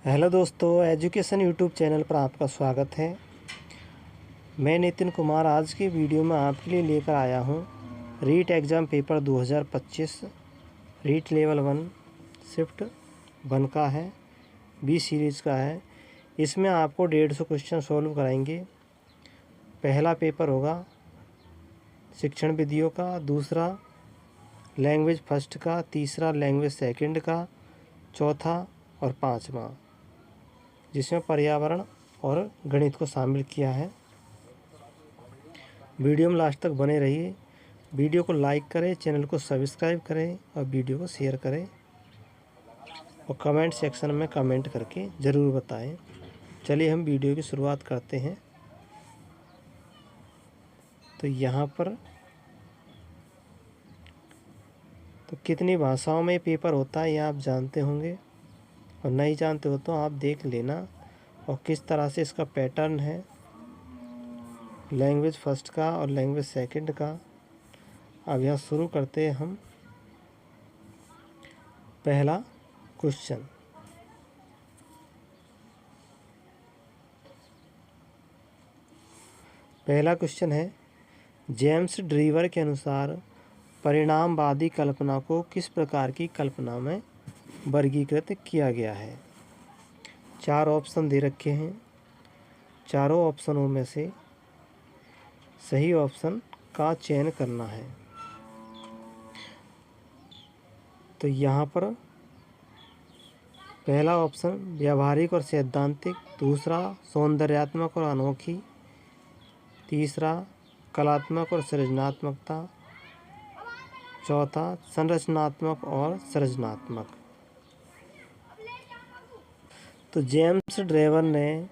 Hello दोस्तों, education YouTube channel पर आपका स्वागत है। मैं नितिन कुमार आज की वीडियो में आपके लिए लेकर आया हूं REET exam paper 2025 REET level 1 shift 1 का है, बी सीरीज़ का है। इसमें आपको 150 क्वेश्चन सॉल्व कराएंगे। पहला पेपर होगा शिक्षण विधियों का, दूसरा लैंग्वेज फर्स्ट का, तीसरा लैंग्वेज सेकंड का, चौथा और पाँचवा जिसमें पर्यावरण और गणित को शामिल किया है। वीडियो में लास्ट तक बने रहिए। वीडियो को लाइक करें, चैनल को सब्सक्राइब करें और वीडियो को शेयर करें और कमेंट सेक्शन में कमेंट करके ज़रूर बताएं। चलिए हम वीडियो की शुरुआत करते हैं। तो यहाँ पर तो कितनी भाषाओं में पेपर होता है ये आप जानते होंगे, और नहीं जानते हो तो आप देख लेना। और किस तरह से इसका पैटर्न है लैंग्वेज फर्स्ट का और लैंग्वेज सेकंड का। अब यहाँ शुरू करते हैं हम। पहला क्वेश्चन, है जेम्स ड्रीवर के अनुसार परिणामवादी कल्पना को किस प्रकार की कल्पना में वर्गीकृत किया गया है। 4 ऑप्शन दे रखे हैं। चारों ऑप्शनों में से सही ऑप्शन का चयन करना है। तो यहाँ पर पहला ऑप्शन व्यावहारिक और सैद्धांतिक, दूसरा सौंदर्यात्मक और अनोखी, तीसरा कलात्मक और सृजनात्मकता, चौथा संरचनात्मक और सृजनात्मक। तो जेम्स ड्रेवर ने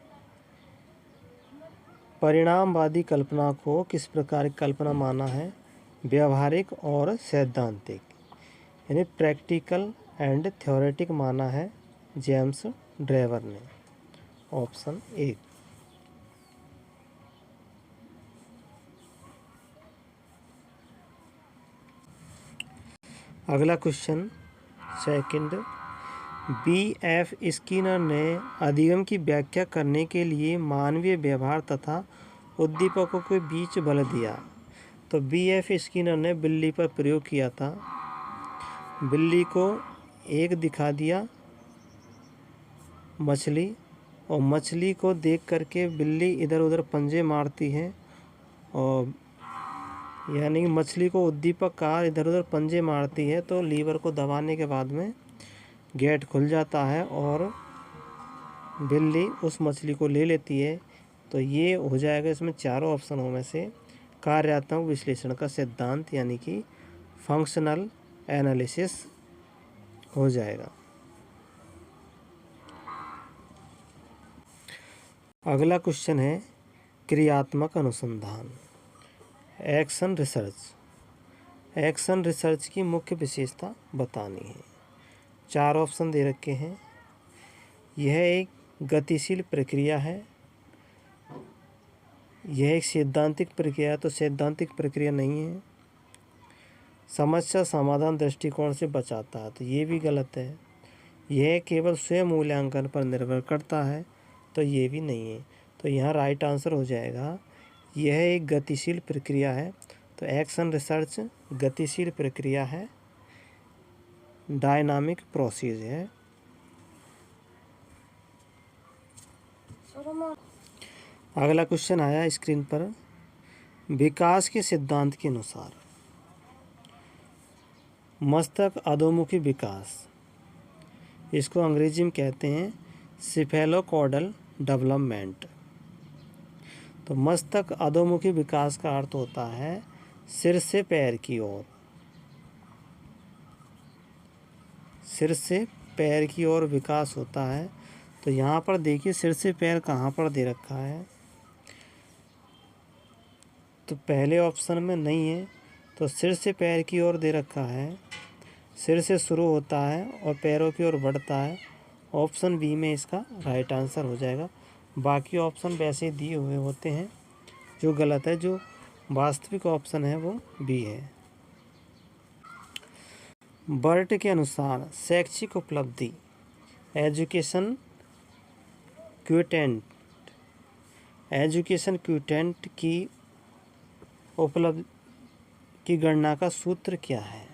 परिणामवादी कल्पना को किस प्रकार की कल्पना माना है? व्यावहारिक और सैद्धांतिक, यानी प्रैक्टिकल एंड थ्योरेटिक माना है जेम्स ड्रेवर ने। Option A. अगला क्वेश्चन सेकंड, B.F. स्किनर ने अधिगम की व्याख्या करने के लिए मानवीय व्यवहार तथा उद्दीपकों के बीच बल दिया। तो B.F. स्किनर ने बिल्ली पर प्रयोग किया था। बिल्ली को एक दिखा दिया मछली, और मछली को देख करके बिल्ली इधर उधर पंजे मारती है, और यानी मछली को उद्दीपक कहा, इधर उधर पंजे मारती है तो लीवर को दबाने के बाद में गेट खुल जाता है और बिल्ली उस मछली को ले लेती है। तो ये हो जाएगा इसमें चारों ऑप्शनों में से कार्यात्मक विश्लेषण का सिद्धांत, यानी कि फंक्शनल एनालिसिस हो जाएगा। अगला क्वेश्चन है क्रियात्मक अनुसंधान, एक्शन रिसर्च। एक्शन रिसर्च की मुख्य विशेषता बतानी है। 4 ऑप्शन दे रखे हैं। यह एक गतिशील प्रक्रिया है, यह एक सैद्धांतिक प्रक्रिया है, तो सैद्धांतिक प्रक्रिया नहीं है। समस्या समाधान दृष्टिकोण से बचाता है, तो ये भी गलत है। यह केवल स्वयं मूल्यांकन पर निर्भर करता है, तो ये भी नहीं है। तो यहाँ राइट आंसर हो जाएगा यह एक गतिशील प्रक्रिया है। तो एक्शन रिसर्च गतिशील प्रक्रिया है, डायनामिक प्रोसेस है। अगला क्वेश्चन आया स्क्रीन पर, विकास के सिद्धांत के अनुसार मस्तक अधोमुखी विकास, इसको अंग्रेजी में कहते हैं सिफेलोकॉर्डल डेवलपमेंट। तो मस्तक अधोमुखी विकास का अर्थ होता है सिर से पैर की ओर, सिर से पैर की ओर विकास होता है। तो यहाँ पर देखिए सिर से पैर कहाँ पर दे रखा है, तो पहले ऑप्शन में नहीं है। तो सिर से पैर की ओर दे रखा है, सिर से शुरू होता है और पैरों की ओर बढ़ता है। ऑप्शन बी में इसका राइट आंसर हो जाएगा। बाकी ऑप्शन वैसे दिए हुए होते हैं जो गलत है, जो वास्तविक ऑप्शन है वो बी है। बर्ट के अनुसार शैक्षिक उपलब्धि एजुकेशन क्विटेंट, एजुकेशन क्विटेंट की उपलब्धि की गणना का सूत्र क्या है?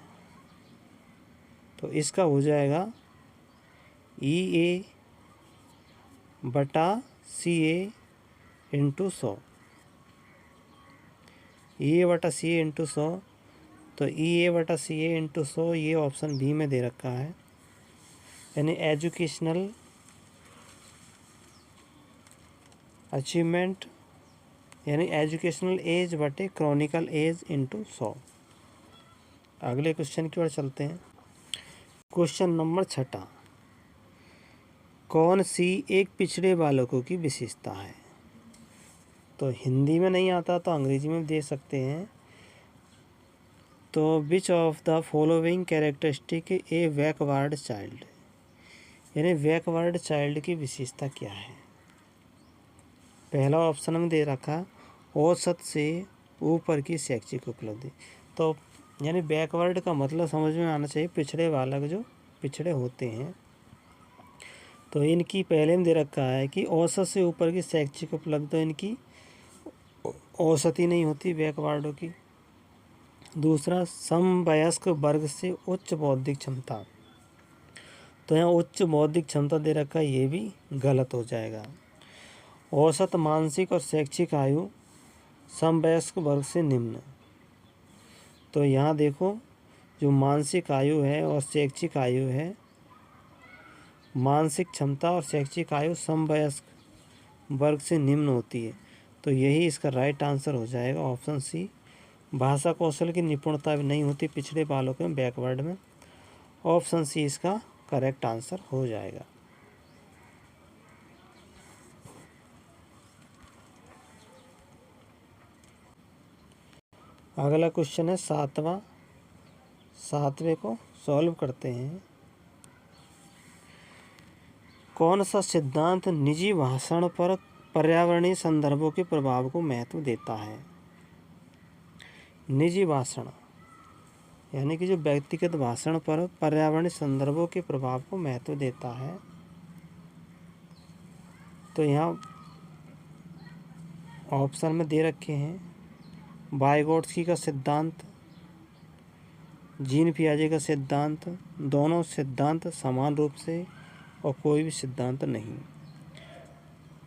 तो इसका हो जाएगा EA बटा CA इंटू 100। EA बटा CA इंटू 100, तो EA बटा CA इंटू 100 ये ऑप्शन बी में दे रखा है, यानी एजुकेशनल अचीवमेंट यानी एजुकेशनल एज बटे क्रॉनिकल एज इंटू 100। अगले क्वेश्चन की ओर चलते हैं। क्वेश्चन नंबर 6, कौन सी एक पिछड़े बालकों की विशेषता है? तो हिंदी में नहीं आता तो अंग्रेजी में दे सकते हैं। तो which of the following characteristic A backward child, यानी बैकवर्ड चाइल्ड की विशेषता क्या है? पहला ऑप्शन में दे रखा औसत से ऊपर की शैक्षिक उपलब्धि। तो यानी बैकवर्ड का मतलब समझ में आना चाहिए पिछड़े बालक जो पिछड़े होते हैं। तो इनकी पहले में दे रखा है कि औसत से ऊपर की शैक्षिक उपलब्धि, तो इनकी औसत ही नहीं होती बैकवर्डों की। दूसरा, समवयस्क वर्ग से उच्च बौद्धिक क्षमता, तो यहाँ उच्च बौद्धिक क्षमता दे रखा है, ये भी गलत हो जाएगा। औसत मानसिक और शैक्षिक आयु समवयस्क वर्ग से निम्न, तो यहाँ देखो जो मानसिक आयु है और शैक्षिक आयु है, मानसिक क्षमता और शैक्षिक आयु समवयस्क वर्ग से निम्न होती है, तो यही इसका राइट आंसर हो जाएगा ऑप्शन सी। भाषा कौशल की निपुणता भी नहीं होती पिछड़े बालकों में बैकवर्ड में, ऑप्शन सी इसका करेक्ट आंसर हो जाएगा। अगला क्वेश्चन है 7वें को सॉल्व करते हैं। कौन सा सिद्धांत निजी भाषण पर पर्यावरणीय संदर्भों के प्रभाव को महत्व देता है? निजी भाषण यानी कि जो व्यक्तिगत भाषण पर पर्यावरणीय संदर्भों के प्रभाव को महत्व देता है, तो यहाँ ऑप्शन में दे रखे हैं वाइगोट्स्की का सिद्धांत, जीन पियाजे का सिद्धांत, दोनों सिद्धांत समान रूप से, और कोई भी सिद्धांत नहीं।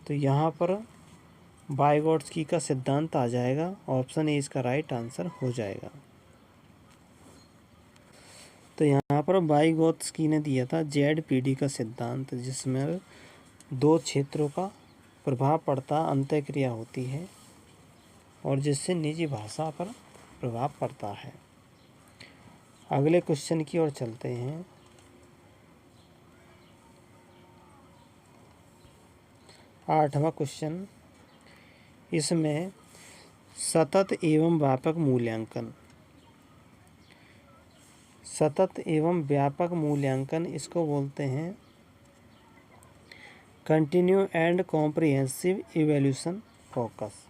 तो यहाँ पर वाइगोट्स्की का सिद्धांत आ जाएगा, ऑप्शन ए इसका राइट आंसर हो जाएगा। तो यहाँ पर वाइगोत्स्की ने दिया था ZPD का सिद्धांत, जिसमें 2 क्षेत्रों का प्रभाव पड़ता, अंतःक्रिया होती है और जिससे निजी भाषा पर प्रभाव पड़ता है। अगले क्वेश्चन की ओर चलते हैं। आठवां क्वेश्चन, इसमें सतत एवं व्यापक मूल्यांकन, सतत एवं व्यापक मूल्यांकन इसको बोलते हैं continue and comprehensive evaluation focus.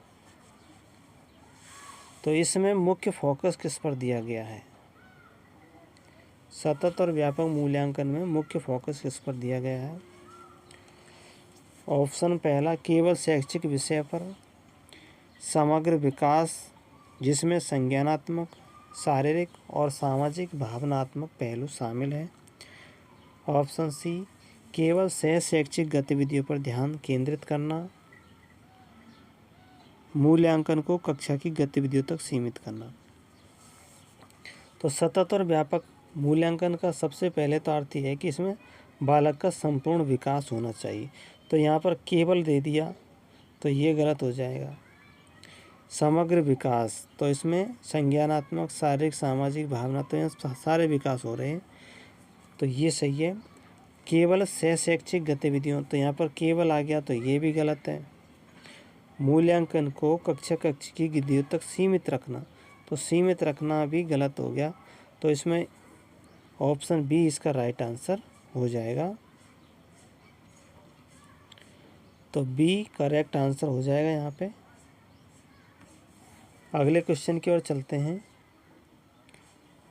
तो इसमें मुख्य फोकस किस पर दिया गया है? सतत और व्यापक मूल्यांकन में मुख्य फोकस किस पर दिया गया है? ऑप्शन पहला, केवल शैक्षिक विषय पर, समग्र विकास जिसमें संज्ञानात्मक, शारीरिक और सामाजिक भावनात्मक पहलू शामिल हैं। ऑप्शन सी, केवल शैक्षिक गतिविधियों पर ध्यान केंद्रित करना, मूल्यांकन को कक्षा की गतिविधियों तक सीमित करना। तो सतत और व्यापक मूल्यांकन का सबसे पहले तो अर्थ है कि इसमें बालक का संपूर्ण विकास होना चाहिए, तो यहाँ पर केवल दे दिया तो ये गलत हो जाएगा। समग्र विकास, तो इसमें संज्ञानात्मक, शारीरिक, सामाजिक, भावनात्मक सारे विकास हो रहे हैं, तो ये सही है। केवल शैक्षिक गतिविधियों, तो यहाँ पर केवल आ गया तो ये भी गलत है। मूल्यांकन को कक्षा की गतिविधियों तक सीमित रखना, तो सीमित रखना भी गलत हो गया, तो इसमें ऑप्शन बी इसका राइट आंसर हो जाएगा। तो बी करेक्ट आंसर हो जाएगा यहाँ पे। अगले क्वेश्चन की ओर चलते हैं।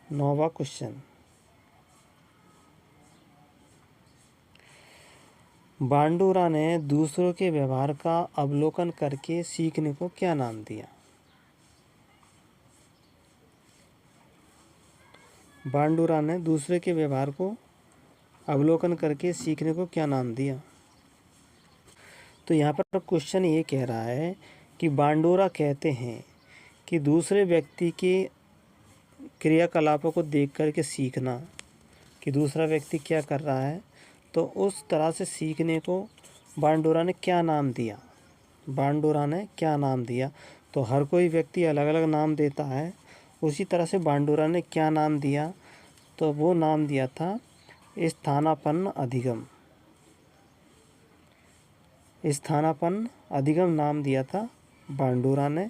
9वां क्वेश्चन, बांडुरा ने दूसरों के व्यवहार का अवलोकन करके सीखने को क्या नाम दिया? बांडुरा ने दूसरे के व्यवहार को अवलोकन करके सीखने को क्या नाम दिया? तो यहाँ पर क्वेश्चन ये कह रहा है कि बांडुरा कहते हैं कि दूसरे व्यक्ति के क्रियाकलापों को देख कर के सीखना, कि दूसरा व्यक्ति क्या कर रहा है, तो उस तरह से सीखने को बांडुरा ने क्या नाम दिया? बांडुरा ने क्या नाम दिया? तो हर कोई व्यक्ति अलग अलग नाम देता है, उसी तरह से बांडुरा ने क्या नाम दिया? तो वो नाम दिया था स्थानापन्न अधिगम। स्थानापन्न अधिगम नाम दिया था बांडुरा ने।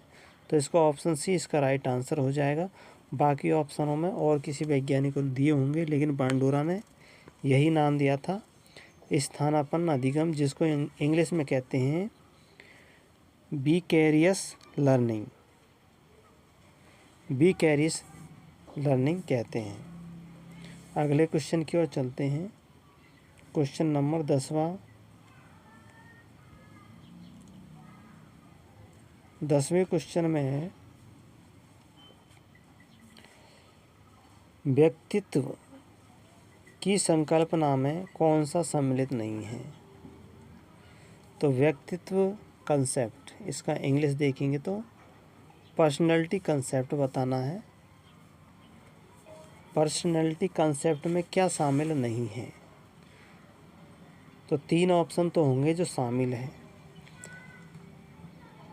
तो इसका ऑप्शन सी इसका राइट आंसर हो जाएगा। बाकी ऑप्शनों में और किसी वैज्ञानिक को दिए होंगे, लेकिन बांडुरा ने यही नाम दिया था स्थानापन्न अधिगम, जिसको इंग्लिश में कहते हैं विकैरियस लर्निंग। विकैरियस लर्निंग कहते हैं। अगले क्वेश्चन की ओर चलते हैं। क्वेश्चन नंबर 10वें क्वेश्चन में है, व्यक्तित्व की संकल्पना में कौन सा सम्मिलित नहीं है? तो व्यक्तित्व कंसेप्ट, इसका इंग्लिश देखेंगे तो पर्सनैलिटी कंसेप्ट बताना है। पर्सनैलिटी कंसेप्ट में क्या शामिल नहीं है? तो 3 ऑप्शन तो होंगे जो शामिल है।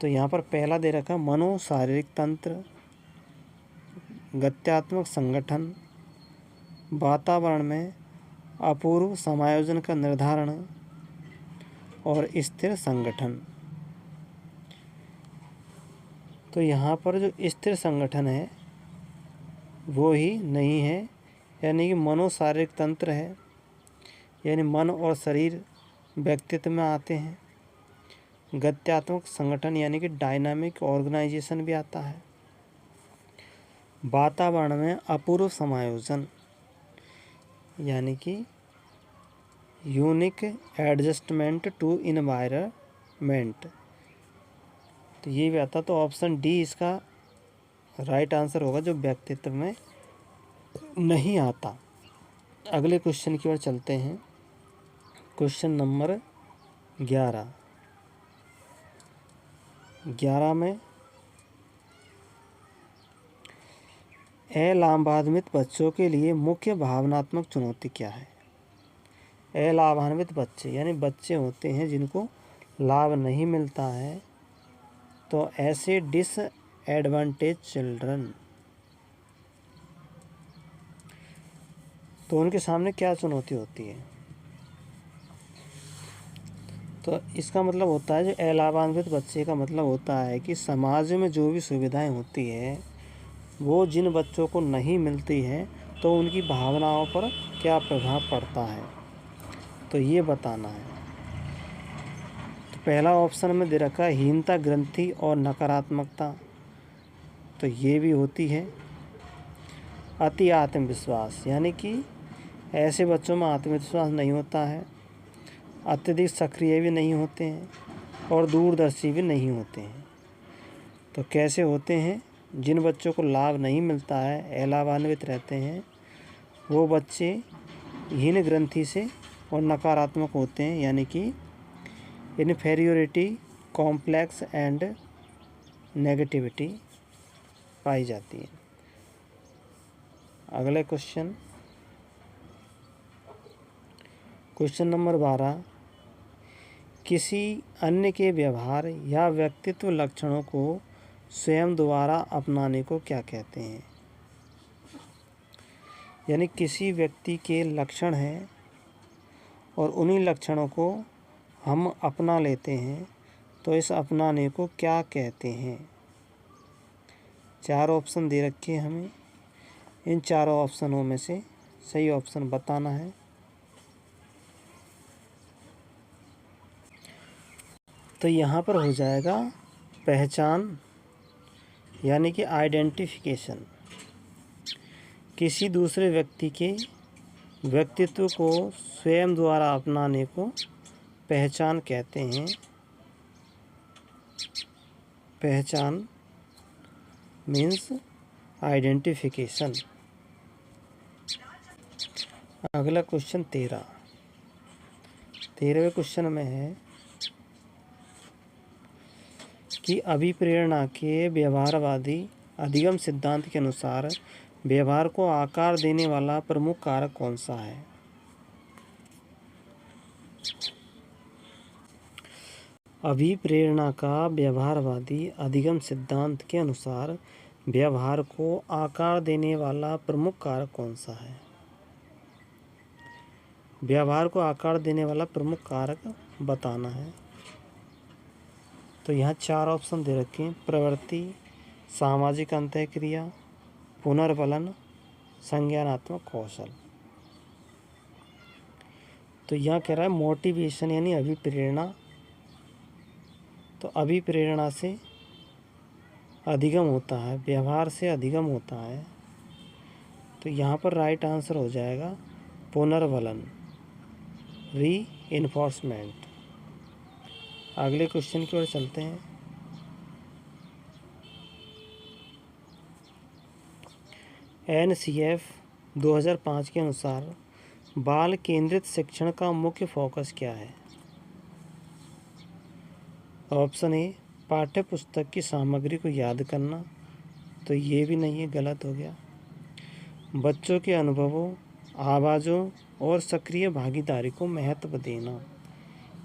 तो यहाँ पर पहला दे रखा मनो शारीरिक तंत्र, गत्यात्मक संगठन, वातावरण में अपूर्व समायोजन का निर्धारण और स्थिर संगठन। तो यहाँ पर जो स्थिर संगठन है वो ही नहीं है, यानी कि मनो शारीरिक तंत्र है, यानी मन और शरीर व्यक्तित्व में आते हैं। गत्यात्मक संगठन यानी कि डायनामिक ऑर्गेनाइजेशन भी आता है। वातावरण में अपूर्व समायोजन यानी कि यूनिक एडजस्टमेंट टू इन्वायरमेंट, तो ये भी आता। तो ऑप्शन डी इसका राइट आंसर होगा, जो व्यक्तित्व में नहीं आता। अगले क्वेश्चन की ओर चलते हैं। क्वेश्चन नंबर 11 में अलाभान्वित बच्चों के लिए मुख्य भावनात्मक चुनौती क्या है? अलाभान्वित बच्चे यानी बच्चे होते हैं जिनको लाभ नहीं मिलता है, तो ऐसे डिसएडवांटेज चिल्ड्रन, तो उनके सामने क्या चुनौती होती है? तो इसका मतलब होता है, जो अलाभान्वित बच्चे का मतलब होता है कि समाज में जो भी सुविधाएं होती है वो जिन बच्चों को नहीं मिलती है, तो उनकी भावनाओं पर क्या प्रभाव पड़ता है, तो ये बताना है। तो पहला ऑप्शन में दे रखा है हीनता ग्रंथि और नकारात्मकता, तो ये भी होती है। अति आत्मविश्वास यानी कि ऐसे बच्चों में आत्मविश्वास नहीं होता है, अत्यधिक सक्रिय भी नहीं होते हैं और दूरदर्शी भी नहीं होते हैं। तो कैसे होते हैं? जिन बच्चों को लाभ नहीं मिलता है, अलाभान्वित रहते हैं, वो बच्चे हीन ग्रंथि से और नकारात्मक होते हैं, यानी कि इन्फेरियोरिटी कॉम्प्लेक्स एंड नेगेटिविटी पाई जाती है। अगला क्वेश्चन नंबर 12, किसी अन्य के व्यवहार या व्यक्तित्व लक्षणों को स्वयं द्वारा अपनाने को क्या कहते हैं? यानी किसी व्यक्ति के लक्षण हैं और उन्हीं लक्षणों को हम अपना लेते हैं, तो इस अपनाने को क्या कहते हैं? 4 ऑप्शन दे रखे हैं हमें, इन चारों ऑप्शनों में से सही ऑप्शन बताना है। तो यहाँ पर हो जाएगा पहचान यानी कि आइडेंटिफिकेशन। किसी दूसरे व्यक्ति के व्यक्तित्व को स्वयं द्वारा अपनाने को पहचान कहते हैं। पहचान मीन्स आइडेंटिफिकेशन। अगला क्वेश्चन 13वें क्वेश्चन में है कि अभिप्रेरणा के व्यवहारवादी अधिगम सिद्धांत के अनुसार व्यवहार को आकार देने वाला प्रमुख कारक कौन सा है? अभिप्रेरणा का व्यवहारवादी अधिगम सिद्धांत के अनुसार व्यवहार को आकार देने वाला प्रमुख कारक कौन सा है? व्यवहार को आकार देने वाला प्रमुख कारक बताना है। तो यहाँ 4 ऑप्शन दे रखे हैं: प्रवृत्ति, सामाजिक अंतःक्रिया, पुनर्बलन, संज्ञानात्मक कौशल। तो यहाँ कह रहा है मोटिवेशन यानी अभिप्रेरणा। तो अभिप्रेरणा से अधिगम होता है, व्यवहार से अधिगम होता है। तो यहाँ पर राइट आंसर हो जाएगा पुनर्बलन, रीइंफोर्समेंट। अगले क्वेश्चन की ओर चलते हैं। NCF 2005 के अनुसार बाल केंद्रित शिक्षण का मुख्य फोकस क्या है? ऑप्शन ए पाठ्य पुस्तक की सामग्री को याद करना। तो ये भी नहीं है, गलत हो गया। बच्चों के अनुभवों, आवाज़ों और सक्रिय भागीदारी को महत्व देना,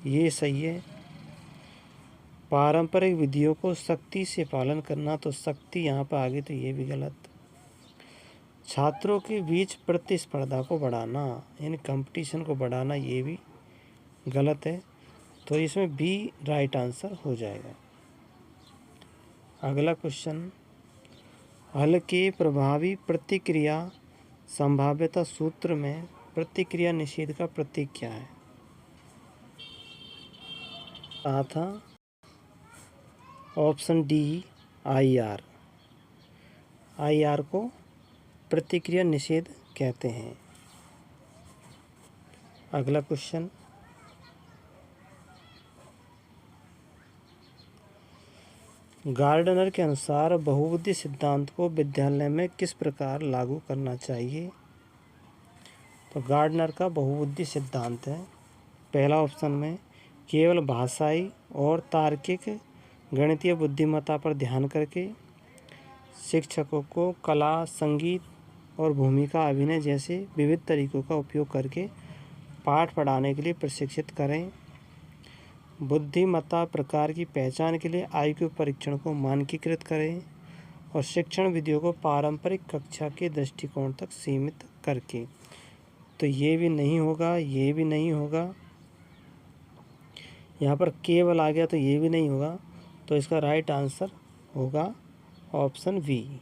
ये सही है। पारंपरिक विधियों को सख्ती से पालन करना, तो सख्ती यहाँ पर आ गई, तो ये भी गलत। छात्रों के बीच प्रतिस्पर्धा को बढ़ाना यानी कंपटीशन को बढ़ाना, ये भी गलत है। तो इसमें बी राइट आंसर हो जाएगा। अगला क्वेश्चन, हल के प्रभावी प्रतिक्रिया संभाव्यता सूत्र में प्रतिक्रिया निषेध का प्रतीक क्या है? कहा था ऑप्शन डी IR। IR को प्रतिक्रिया निषेध कहते हैं। अगला क्वेश्चन, गार्डनर के अनुसार बहुबुद्धि सिद्धांत को विद्यालय में किस प्रकार लागू करना चाहिए? तो गार्डनर का बहुबुद्धि सिद्धांत है, पहला ऑप्शन में केवल भाषाई और तार्किक गणितीय बुद्धिमत्ता पर ध्यान करके शिक्षकों को कला, संगीत और भूमिका अभिनय जैसे विविध तरीकों का उपयोग करके पाठ पढ़ाने के लिए प्रशिक्षित करें। बुद्धिमत्ता प्रकार की पहचान के लिए IQ परीक्षण को मानकीकृत करें और शिक्षण विधियों को पारंपरिक कक्षा के दृष्टिकोण तक सीमित करके। तो ये भी नहीं होगा, ये भी नहीं होगा। यहाँ पर केवल आ गया, तो ये भी नहीं होगा। तो इसका राइट आंसर होगा ऑप्शन बी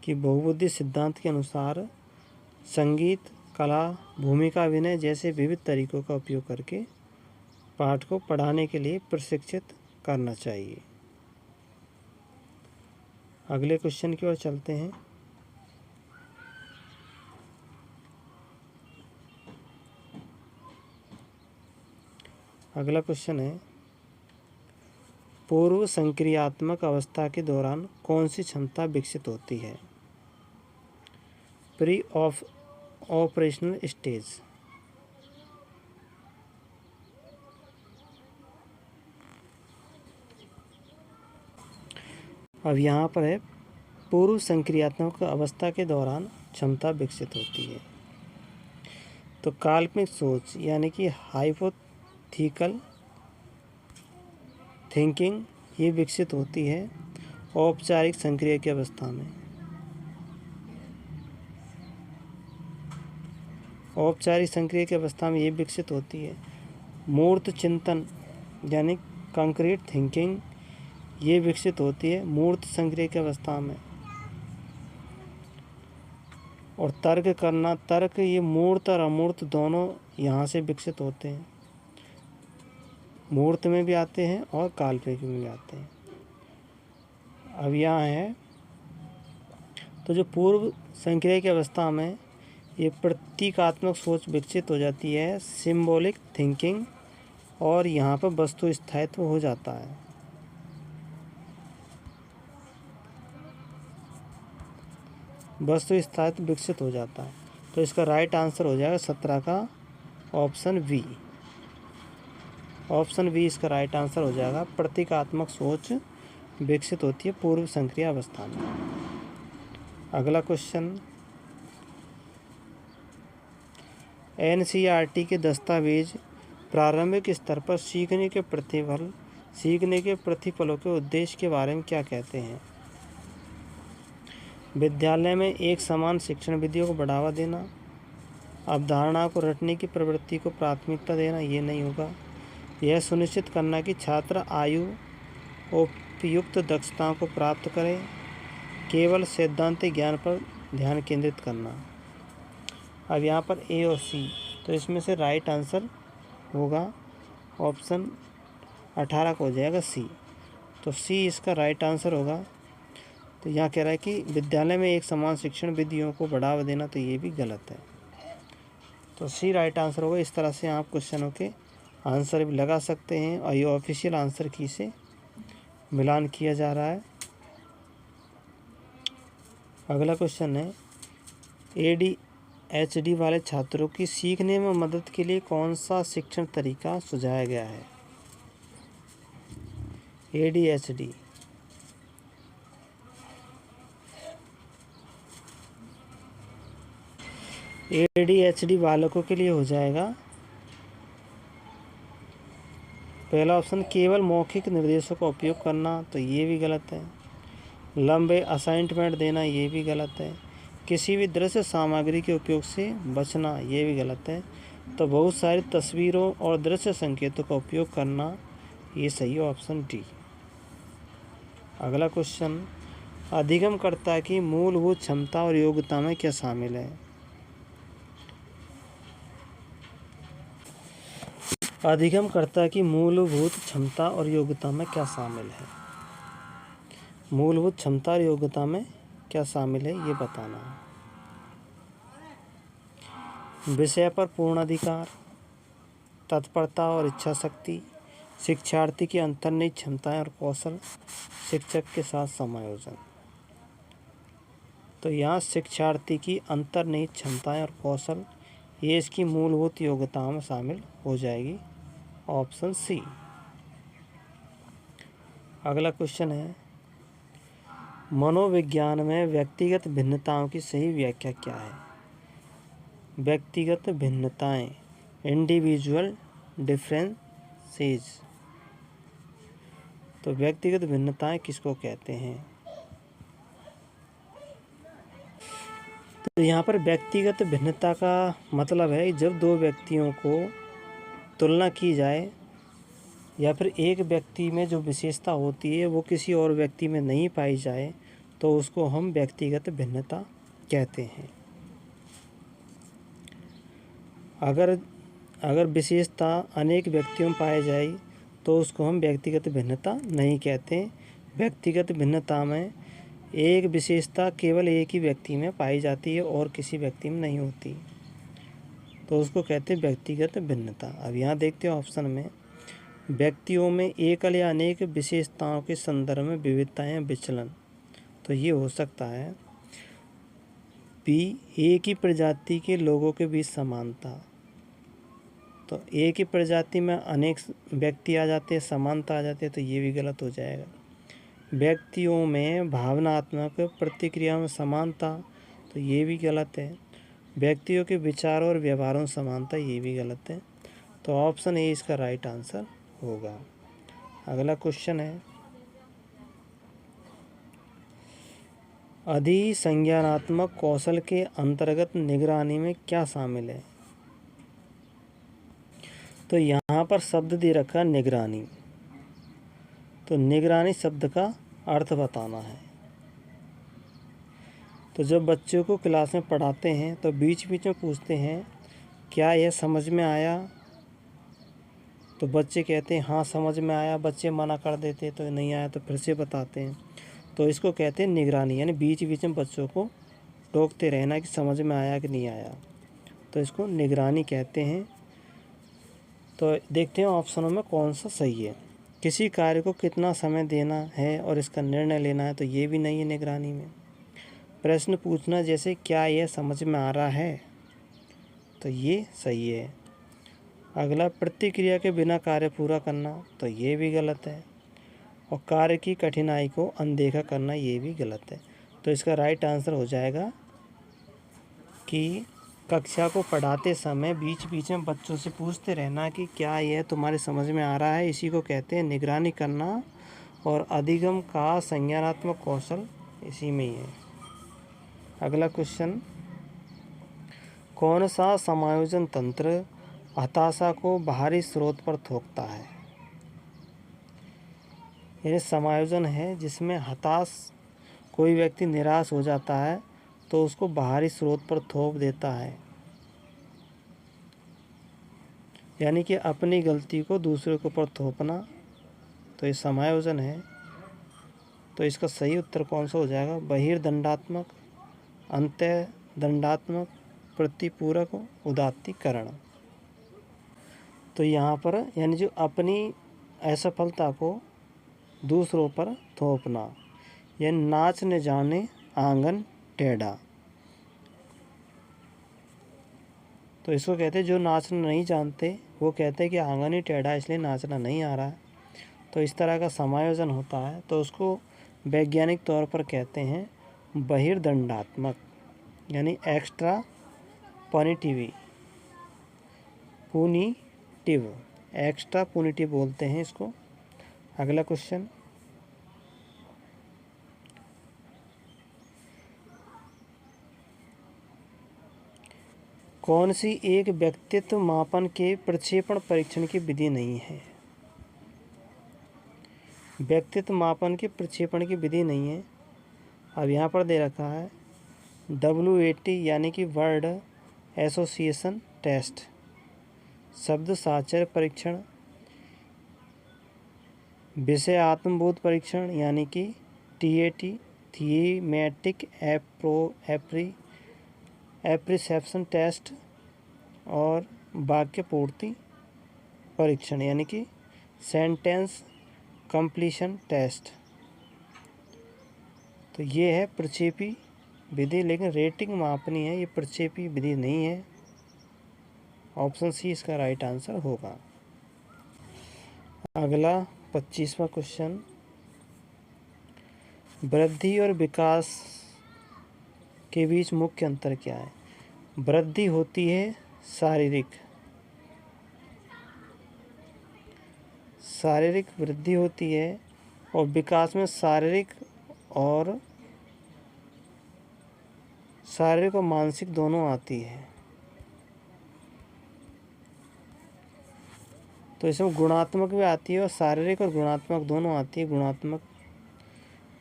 कि बहुबुद्धि सिद्धांत के अनुसार संगीत, कला, भूमिका अभिनय जैसे विविध तरीकों का उपयोग करके पाठ को पढ़ाने के लिए प्रशिक्षित करना चाहिए। अगले क्वेश्चन की ओर चलते हैं। अगला क्वेश्चन है, पूर्व संक्रियात्मक अवस्था के दौरान कौन सी क्षमता विकसित होती है? Pre operational stage. अब यहाँ पर है पूर्व संक्रियात्मक अवस्था के दौरान क्षमता विकसित होती है। तो काल्पनिक सोच यानी कि हाइपोथेटिकल थिंकिंग ये विकसित होती है औपचारिक संक्रिया की अवस्था में। औपचारिक संक्रिया की अवस्था में ये विकसित होती है। मूर्त चिंतन यानी कंक्रीट थिंकिंग ये विकसित होती है मूर्त संक्रिया की अवस्था में। और तर्क करना, तर्क ये मूर्त और अमूर्त दोनों यहाँ से विकसित होते हैं। मूर्त में भी आते हैं और काल्पनिक में भी आते हैं। अब यहाँ है तो जो पूर्व संक्रिया की अवस्था में ये प्रतीकात्मक सोच विकसित हो जाती है, सिंबॉलिक थिंकिंग, और यहाँ पर वस्तु स्थायित्व हो जाता है। वस्तु स्थायित्व विकसित हो जाता है। तो इसका राइट आंसर हो जाएगा 17 का ऑप्शन बी। ऑप्शन बी इसका राइट आंसर हो जाएगा। प्रतीकात्मक सोच विकसित होती है पूर्व संक्रिय अवस्था में। अगला क्वेश्चन, एनसीईआरटी के दस्तावेज प्रारंभिक स्तर पर सीखने के प्रतिफलों के उद्देश्य के बारे में क्या कहते हैं? विद्यालय में एक समान शिक्षण विधियों को बढ़ावा देना, अवधारणा को रटने की प्रवृत्ति को प्राथमिकता देना, ये नहीं होगा। यह सुनिश्चित करना कि छात्र आयु उपयुक्त दक्षताओं को प्राप्त करें, केवल सैद्धांतिक ज्ञान पर ध्यान केंद्रित करना। अब यहाँ पर ए और सी, तो इसमें से राइट आंसर होगा ऑप्शन 18 का हो जाएगा सी। तो सी इसका राइट आंसर होगा। तो यहाँ कह रहा है कि विद्यालय में एक समान शिक्षण विधियों को बढ़ावा देना, तो ये भी गलत है। तो सी राइट आंसर होगा। इस तरह से आप क्वेश्चनों के आंसर भी लगा सकते हैं और ये ऑफिशियल आंसर की से मिलान किया जा रहा है। अगला क्वेश्चन है, ADHD वाले छात्रों की सीखने में मदद के लिए कौन सा शिक्षण तरीका सुझाया गया है? ADHD बालकों के लिए हो जाएगा पहला ऑप्शन, केवल मौखिक निर्देशों का उपयोग करना, तो ये भी गलत है। लंबे असाइनमेंट देना, ये भी गलत है। किसी भी दृश्य सामग्री के उपयोग से बचना, ये भी गलत है। तो बहुत सारी तस्वीरों और दृश्य संकेतों का उपयोग करना, ये सही है ऑप्शन डी। अगला क्वेश्चन, अधिगमकर्ता की मूलभूत क्षमता और योग्यता में क्या शामिल है? अधिगमकर्ता की मूलभूत क्षमता और योग्यता में क्या शामिल है? मूलभूत क्षमता और योग्यता में क्या शामिल है, ये बताना है। विषय पर पूर्ण अधिकार, तत्परता और इच्छा शक्ति, शिक्षार्थी की अंतर्निहित क्षमताएं और कौशल, शिक्षक के साथ समायोजन। तो यहाँ शिक्षार्थी की अंतर्निहित क्षमताएं और कौशल, ये इसकी मूलभूत योग्यताओं में शामिल हो जाएगी, ऑप्शन सी। अगला क्वेश्चन है, मनोविज्ञान में व्यक्तिगत भिन्नताओं की सही व्याख्या क्या है? व्यक्तिगत भिन्नताएं, इंडिविजुअल डिफरेंसेस। तो व्यक्तिगत भिन्नताएं किसको कहते हैं? तो यहाँ पर व्यक्तिगत भिन्नता का मतलब है जब दो व्यक्तियों को तुलना की जाए या फिर एक व्यक्ति में जो विशेषता होती है वो किसी और व्यक्ति में नहीं पाई जाए, तो उसको हम व्यक्तिगत भिन्नता कहते हैं। अगर विशेषता अनेक व्यक्तियों में पाई जाए तो उसको हम व्यक्तिगत भिन्नता नहीं कहते। व्यक्तिगत भिन्नता में एक विशेषता केवल एक ही व्यक्ति में पाई जाती है और किसी व्यक्ति में नहीं होती, तो उसको कहते हैं व्यक्तिगत भिन्नता। अब यहाँ देखते हैं ऑप्शन में, व्यक्तियों में एकल या अनेक विशेषताओं के संदर्भ में विविधताएं विचलन, तो ये हो सकता है बी, एक ही प्रजाति के लोगों के बीच समानता। तो एक ही प्रजाति में अनेक व्यक्ति आ जाते हैं, समानता आ जाती है, तो ये भी गलत हो जाएगा। व्यक्तियों में भावनात्मक प्रतिक्रिया में समानता, तो ये भी गलत है। व्यक्तियों के विचारों और व्यवहारों में समानता, ये भी गलत है। तो ऑप्शन ए इसका राइट आंसर होगा। अगला क्वेश्चन है, अधिसंज्ञानात्मक कौशल के अंतर्गत निगरानी में क्या शामिल है? तो यहाँ पर शब्द दे रखा निगरानी, तो निगरानी शब्द का अर्थ बताना है। तो जब बच्चों को क्लास में पढ़ाते हैं तो बीच बीच में पूछते हैं क्या यह समझ में आया, तो बच्चे कहते हैं हाँ समझ में आया, बच्चे मना कर देते तो नहीं आया तो फिर से बताते हैं, तो इसको कहते हैं निगरानी। यानी बीच बीच में बच्चों को टोकते रहना कि समझ में आया कि नहीं आया। तो इसको निगरानी कहते हैं। तो देखते हैं ऑप्शनों में कौन सा सही है। किसी कार्य को कितना समय देना है और इसका निर्णय लेना है, तो ये भी नहीं है निगरानी में। प्रश्न पूछना जैसे क्या यह समझ में आ रहा है, तो ये सही है। अगला, प्रतिक्रिया के बिना कार्य पूरा करना, तो ये भी गलत है। और कार्य की कठिनाई को अनदेखा करना, ये भी गलत है। तो इसका राइट आंसर हो जाएगा कि कक्षा को पढ़ाते समय बीच बीच में बच्चों से पूछते रहना कि क्या यह तुम्हारे समझ में आ रहा है, इसी को कहते हैं निगरानी करना। और अधिगम का संज्ञानात्मक कौशल इसी में ही है। अगला क्वेश्चन, कौन सा समायोजन तंत्र हताशा को बाहरी स्रोत पर थोपता है? यानी समायोजन है जिसमें कोई व्यक्ति निराश हो जाता है तो उसको बाहरी स्रोत पर थोप देता है, यानी कि अपनी गलती को दूसरे के ऊपर थोपना, तो ये समायोजन है। तो इसका सही उत्तर कौन सा हो जाएगा? बहिर्दंडात्मक, अंतःदंडात्मक, प्रतिपूरक, उदात्तीकरण। तो यहाँ पर यानी जो अपनी असफलता को दूसरों पर थोपना, यह नाच न जाने आंगन टेढ़ा। तो इसको कहते हैं जो नाचना नहीं जानते वो कहते हैं कि आंगन ही टेढ़ा, इसलिए नाचना नहीं आ रहा है। तो इस तरह का समायोजन होता है, तो उसको वैज्ञानिक तौर पर कहते हैं बहिर्दंडात्मक, यानी एक्स्ट्रा पुनिटिव, एक्स्ट्रा पुनिटिव बोलते हैं इसको। अगला क्वेश्चन, कौन सी एक व्यक्तित्व मापन के प्रक्षेपण परीक्षण की विधि नहीं है? व्यक्तित्व मापन के प्रक्षेपण की विधि नहीं है। अब यहाँ पर दे रखा है WAT, यानी कि वर्ड एसोसिएशन टेस्ट, शब्द साक्षर परीक्षण, विषय आत्मबोध परीक्षण यानी कि TAT, थीमेटिक एप्रिसेप्शन टेस्ट, और वाक्य पूर्ति परीक्षण यानी कि सेंटेंस कंप्लीशन टेस्ट। तो ये है प्रक्षेपी विधि, लेकिन रेटिंग मापनी है, ये प्रक्षेपी विधि नहीं है। ऑप्शन सी इसका राइट आंसर होगा। अगला 25वां क्वेश्चन, वृद्धि और विकास के बीच मुख्य अंतर क्या है? वृद्धि होती है शारीरिक वृद्धि होती है, और विकास में शारीरिक और मानसिक दोनों आती है। तो इसमें गुणात्मक भी आती है और शारीरिक और गुणात्मक दोनों आती है। गुणात्मक,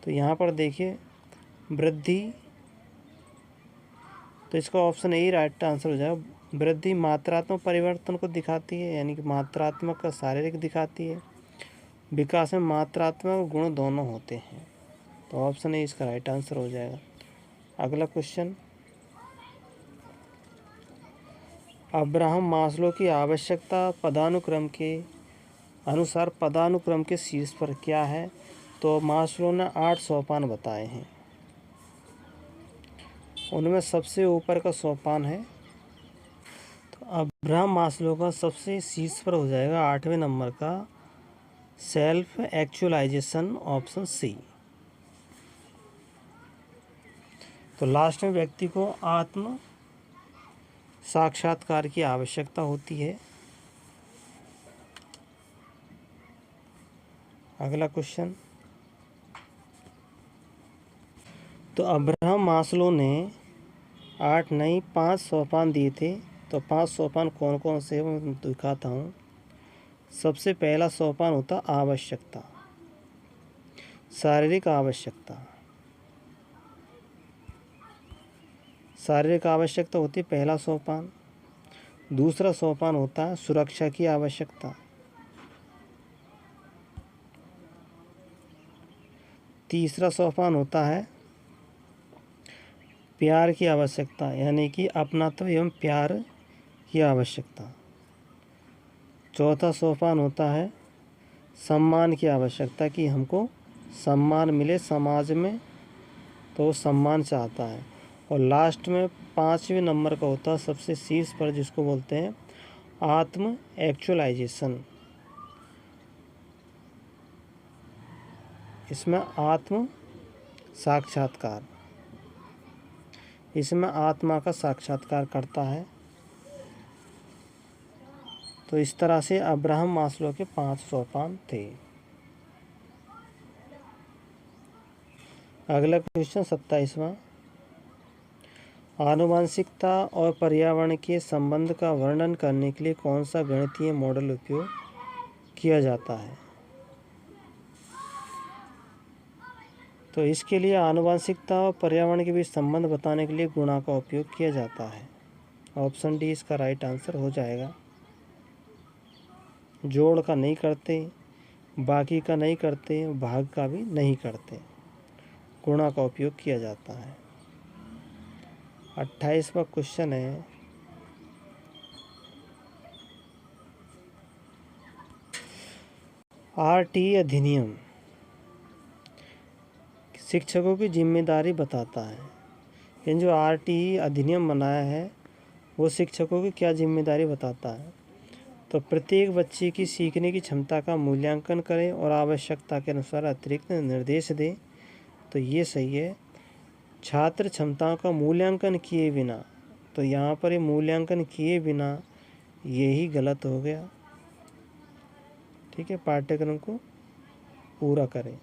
तो यहाँ पर देखिए वृद्धि, तो इसका ऑप्शन ए राइट आंसर हो जाएगा। वृद्धि मात्रात्मक परिवर्तन को दिखाती है, यानी कि मात्रात्मक का शारीरिक दिखाती है। विकास में मात्रात्मक गुण दोनों होते हैं, तो ऑप्शन ए इसका राइट आंसर हो जाएगा। अगला क्वेश्चन, अब्राहम मास्लो की आवश्यकता पदानुक्रम के अनुसार पदानुक्रम के शीर्ष पर क्या है? तो मास्लो ने 8 सोपान बताए हैं, उनमें सबसे ऊपर का सोपान है, तो अब्राहम मास्लो का सबसे शीर्ष पर हो जाएगा 8वें नंबर का सेल्फ एक्चुअलाइजेशन, ऑप्शन सी। तो लास्ट में व्यक्ति को आत्म साक्षात्कार की आवश्यकता होती है। अगला क्वेश्चन, तो अब्राहम मास्लो ने 8 नहीं 5 सोपान दिए थे, तो 5 सोपान कौन कौन से मैं दिखाता हूँ। सबसे पहला सोपान होता आवश्यकता, शारीरिक आवश्यकता। शारीरिक आवश्यकता होती है पहला सोपान। दूसरा सोपान होता है सुरक्षा की आवश्यकता। तीसरा सोपान होता है प्यार की आवश्यकता, यानी कि अपनात्व एवं प्यार की आवश्यकता। चौथा सोपान होता है सम्मान की आवश्यकता, कि हमको सम्मान मिले समाज में, तो वो सम्मान चाहता है। और लास्ट में 5वें नंबर का होता है सबसे शीर्ष पर, जिसको बोलते हैं आत्म एक्चुअलाइजेशन। इसमें आत्म साक्षात्कार, इसमें आत्मा का साक्षात्कार करता है। तो इस तरह से अब्राहम मास्लो के 5 सोपान थे। अगला क्वेश्चन 27वां, आनुवंशिकता और पर्यावरण के संबंध का वर्णन करने के लिए कौन सा गणितीय मॉडल उपयोग किया जाता है? तो इसके लिए आनुवंशिकता और पर्यावरण के बीच संबंध बताने के लिए गुणा का उपयोग किया जाता है। ऑप्शन डी इसका राइट आंसर हो जाएगा। जोड़ का नहीं करते, बाकी का नहीं करते, भाग का भी नहीं करते, गुणा का उपयोग किया जाता है। 28वां क्वेश्चन है, आरटीई अधिनियम शिक्षकों की जिम्मेदारी बताता है। इन जो आरटीई अधिनियम बनाया है वो शिक्षकों की क्या जिम्मेदारी बताता है? तो प्रत्येक बच्चे की सीखने की क्षमता का मूल्यांकन करें और आवश्यकता के अनुसार अतिरिक्त निर्देश दें। तो ये सही है। छात्र क्षमताओं का मूल्यांकन किए बिना, तो यहाँ पर ये मूल्यांकन किए बिना यही गलत हो गया। ठीक है, पाठ्यक्रम को पूरा करें।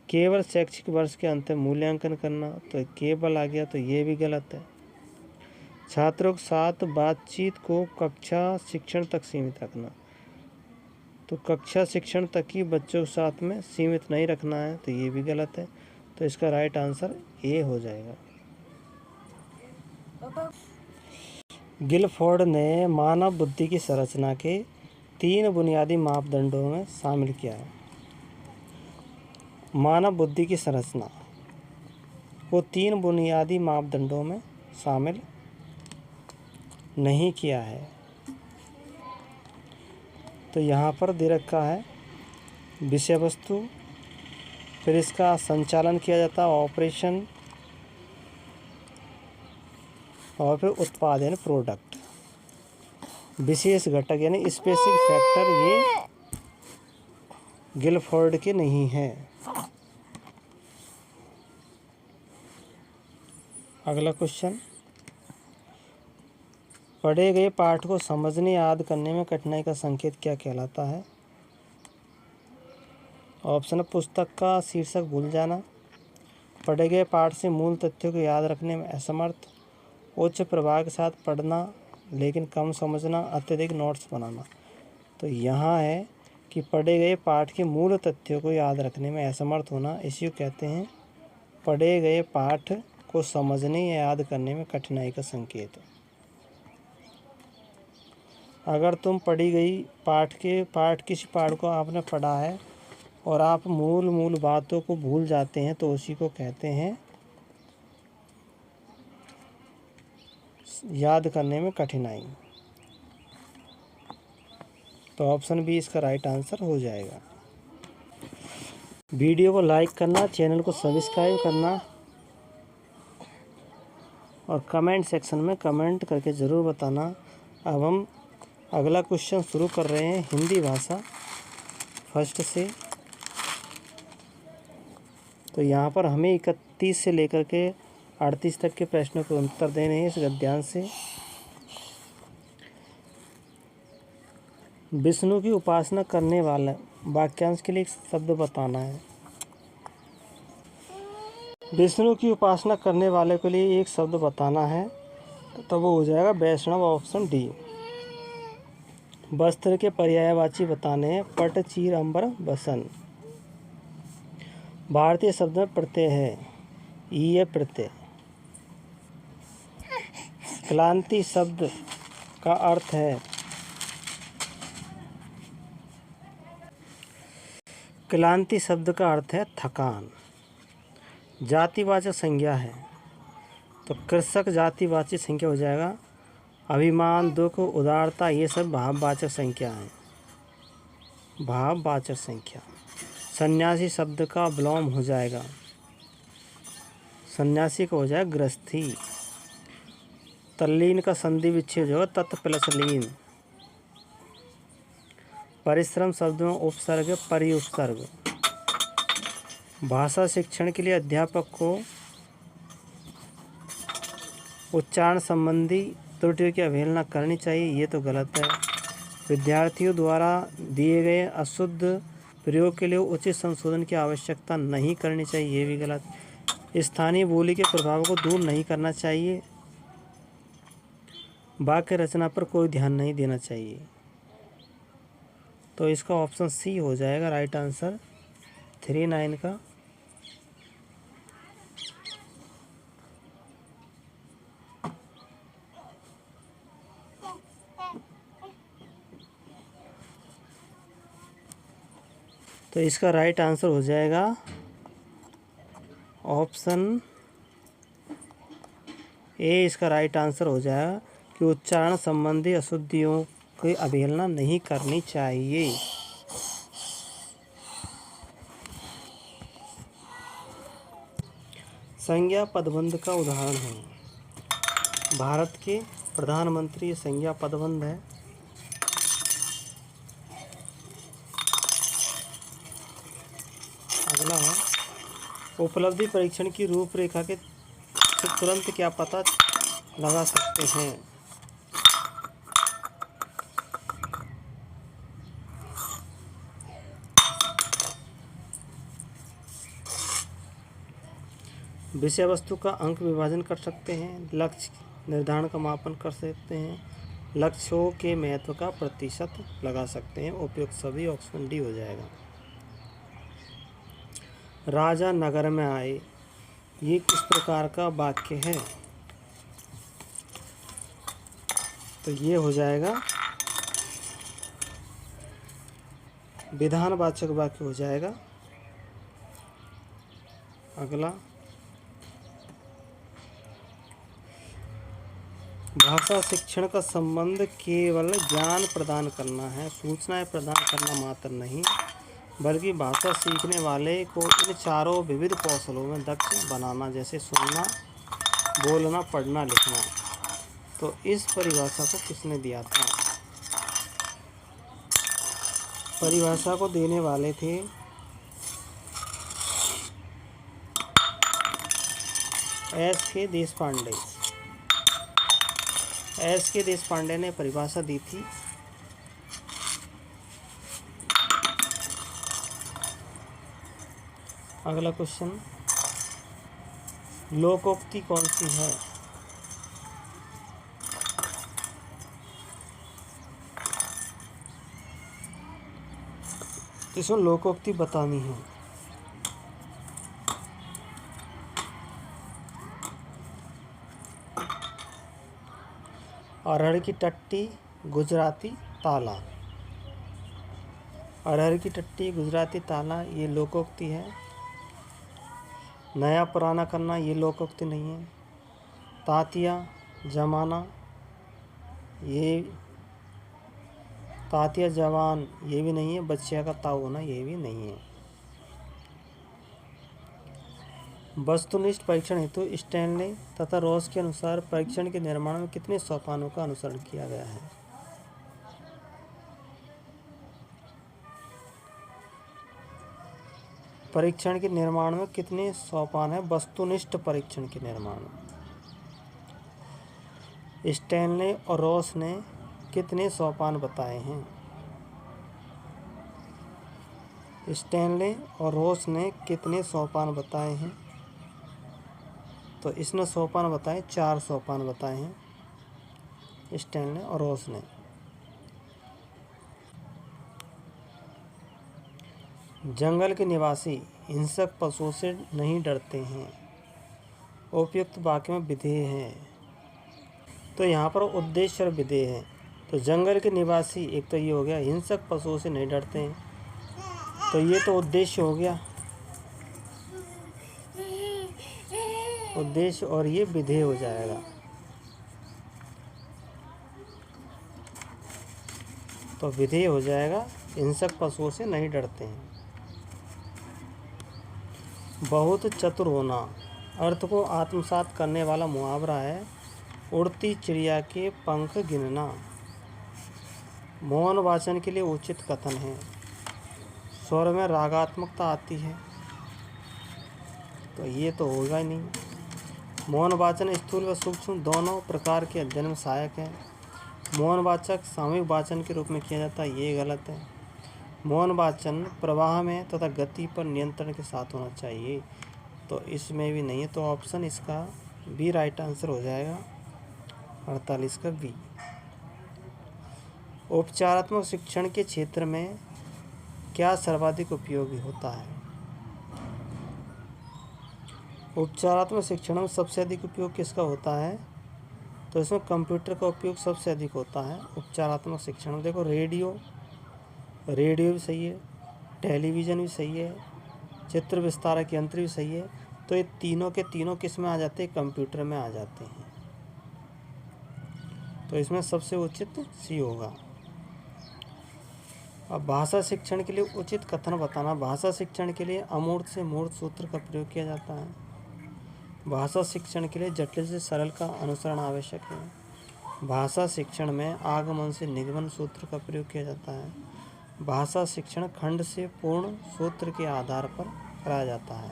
केवल शैक्षिक वर्ष के अंत में मूल्यांकन करना, तो केवल आ गया, तो ये भी गलत है। छात्रों के साथ बातचीत को कक्षा शिक्षण तक सीमित रखना, तो कक्षा शिक्षण तक ही बच्चों के साथ में सीमित नहीं रखना है, तो ये भी गलत है। तो इसका राइट आंसर ए हो जाएगा। गिलफोर्ड ने मानव बुद्धि की संरचना के 3 बुनियादी मापदंडों में शामिल किया है। मानव बुद्धि की संरचना वो 3 बुनियादी मापदंडों में शामिल नहीं किया है। तो यहाँ पर दे रखा है विषय वस्तु, फिर इसका संचालन किया जाता है ऑपरेशन, और फिर उत्पाद यानी प्रोडक्ट। विशेष घटक यानी स्पेसिफिक फैक्टर ये गिलफोर्ड के नहीं है। अगला क्वेश्चन, पढ़े गए पाठ को समझने याद करने में कठिनाई का संकेत क्या कहलाता है? ऑप्शन, पुस्तक का शीर्षक भूल जाना, पढ़े गए पाठ से मूल तथ्यों को याद रखने में असमर्थ, उच्च प्रभाव के साथ पढ़ना लेकिन कम समझना, अत्यधिक नोट्स बनाना। तो यहाँ है कि पढ़े गए पाठ के मूल तथ्यों को याद रखने में असमर्थ होना, इसी को कहते हैं पढ़े गए पाठ को समझने या याद करने में कठिनाई का संकेत। अगर तुम पढ़ी गई किसी पाठ को आपने पढ़ा है और आप मूल बातों को भूल जाते हैं, तो उसी को कहते हैं याद करने में कठिनाई। तो ऑप्शन बी इसका राइट आंसर हो जाएगा। वीडियो को लाइक करना, चैनल को सब्सक्राइब करना और कमेंट सेक्शन में कमेंट करके ज़रूर बताना। अब हम अगला क्वेश्चन शुरू कर रहे हैं हिंदी भाषा फर्स्ट से। तो यहाँ पर हमें 31 से लेकर के 38 तक के प्रश्नों के उत्तर देने हैं इस गद्यांश से। विष्णु की उपासना करने वाला वाक्यांश के लिए एक शब्द बताना है। विष्णु की उपासना करने वाले के लिए एक शब्द बताना है, तो वो हो जाएगा वैष्णव। Option D. वस्त्र के पर्यायवाची बताने हैं, पट, चीर, अंबर, बसन। भारतीय शब्द में प्रत्यय है, ईय प्रत्यय। क्लांति शब्द का अर्थ है, क्लांति शब्द का अर्थ है थकान। जातिवाचक संज्ञा है, तो कृषक जातिवाचक संज्ञा हो जाएगा। अभिमान, दुख, उदारता, ये सब भाववाचक संख्या हैं। भाववाचक संख्या। सन्यासी शब्द का विलोम हो जाएगा, सन्यासी का हो जाएगा गृहस्थी। तल्लीन का संधि विच्छेद होगा तत् प्लस लीन। परिश्रम शब्द में उपसर्ग परिउपसर्ग। भाषा शिक्षण के लिए अध्यापक को उच्चारण संबंधी त्रुटियों की अवहेलना करनी चाहिए, ये तो गलत है। विद्यार्थियों द्वारा दिए गए अशुद्ध प्रयोग के लिए उचित संशोधन की आवश्यकता नहीं करनी चाहिए, ये भी गलत। स्थानीय बोली के प्रभाव को दूर नहीं करना चाहिए। वाक्य रचना पर कोई ध्यान नहीं देना चाहिए। तो इसका ऑप्शन सी हो जाएगा राइट आंसर 39 का। तो इसका राइट आंसर हो जाएगा ऑप्शन ए। इसका राइट आंसर हो जाएगा कि उच्चारण संबंधी अशुद्धियों की अवहेलना नहीं करनी चाहिए। संज्ञा पदबंध का उदाहरण है। भारत के प्रधानमंत्री संज्ञा पदबंध है। अगला है उपलब्धि परीक्षण की रूपरेखा के से तुरंत क्या पता लगा सकते हैं। विषय वस्तु का अंक विभाजन कर सकते हैं, लक्ष्य निर्धारण का मापन कर सकते हैं, लक्ष्यों के महत्व का प्रतिशत लगा सकते हैं। उपयुक्त सभी ऑप्शन डी हो जाएगा। राजा नगर में आए, ये किस प्रकार का वाक्य है? तो ये हो जाएगा विधानवाचक वाक्य हो जाएगा। अगला भाषा शिक्षण का संबंध केवल ज्ञान प्रदान करना है, सूचनाएं प्रदान करना मात्र नहीं, बल्कि भाषा सीखने वाले को इन चारों विविध कौशलों में दक्ष बनाना, जैसे सुनना, बोलना, पढ़ना, लिखना। तो इस परिभाषा को किसने दिया था? परिभाषा को देने वाले थे एस.के. देशपांडे। एस.के. देशपांडे ने परिभाषा दी थी। अगला क्वेश्चन, लोकोक्ति कौन सी है? इसमें लोकोक्ति बतानी है। अरहर की टट्टी गुजराती ताला। अरहर की टट्टी गुजराती ताला ये लोकोक्ति है। नया पुराना करना ये लोकोक्ति नहीं है। तातिया जमाना, ये तातिया जवान ये भी नहीं है। बच्चिया का ताऊ होना ये भी नहीं है। वस्तुनिष्ठ परीक्षण हेतु स्टैनले तथा रॉस के अनुसार परीक्षण के निर्माण में कितने सोपानों का अनुसरण किया गया है? परीक्षण के निर्माण में कितने सोपान है वस्तुनिष्ठ परीक्षण के निर्माण में? स्टैनले और रॉस ने कितने सोपान बताए हैं? स्टैनले और रॉस ने कितने सोपान बताए हैं? तो इसने सोपान बताए, 4 सोपान बताए हैं स्टैनले और रॉस ने। जंगल के निवासी हिंसक पशुओं से नहीं डरते हैं, उपयुक्त वाक्य में विधेय है। तो यहाँ पर उद्देश्य और विधेय है। तो जंगल के निवासी एक तो ये हो गया, हिंसक पशुओं से नहीं डरते हैं, तो ये तो उद्देश्य हो गया, उद्देश्य, और ये विधेय हो जाएगा। तो विधेय हो जाएगा, हिंसक पशुओं से नहीं डरते हैं। बहुत चतुर होना अर्थ को आत्मसात करने वाला मुहावरा है। उड़ती चिड़िया के पंख गिनना मौन वाचन के लिए उचित कथन है। स्वर में रागात्मकता आती है, तो ये तो होगा ही नहीं। मौन वाचन स्थूल व सूक्ष्म दोनों प्रकार के अध्ययन में सहायक है। मौन वाचक सामूहिक वाचन के रूप में किया जाता है, ये गलत है। मौन वाचन प्रवाह में तथा गति पर नियंत्रण के साथ होना चाहिए, तो इसमें भी नहीं है। तो ऑप्शन इसका बी राइट आंसर हो जाएगा, 48 का बी। उपचारात्मक शिक्षण के क्षेत्र में क्या सर्वाधिक उपयोगी होता है? उपचारात्मक शिक्षण में सबसे अधिक उपयोग किसका होता है? तो इसमें कंप्यूटर का उपयोग सबसे अधिक होता है उपचारात्मक शिक्षण में। देखो रेडियो भी सही है, टेलीविज़न भी सही है, चित्र विस्तारक यंत्र भी सही है। तो ये तीनों के तीनों किस में आ जाते हैं? कंप्यूटर में आ जाते हैं। तो इसमें सबसे उचित सी होगा। अब भाषा शिक्षण के लिए उचित कथन बताना। भाषा शिक्षण के लिए अमूर्त से मूर्त सूत्र का प्रयोग किया जाता है। भाषा शिक्षण के लिए जटिल से सरल का अनुसरण आवश्यक है। भाषा शिक्षण में आगमन से निगमन सूत्र का प्रयोग किया जाता है। भाषा शिक्षण खंड से पूर्ण सूत्र के आधार पर कराया जाता है।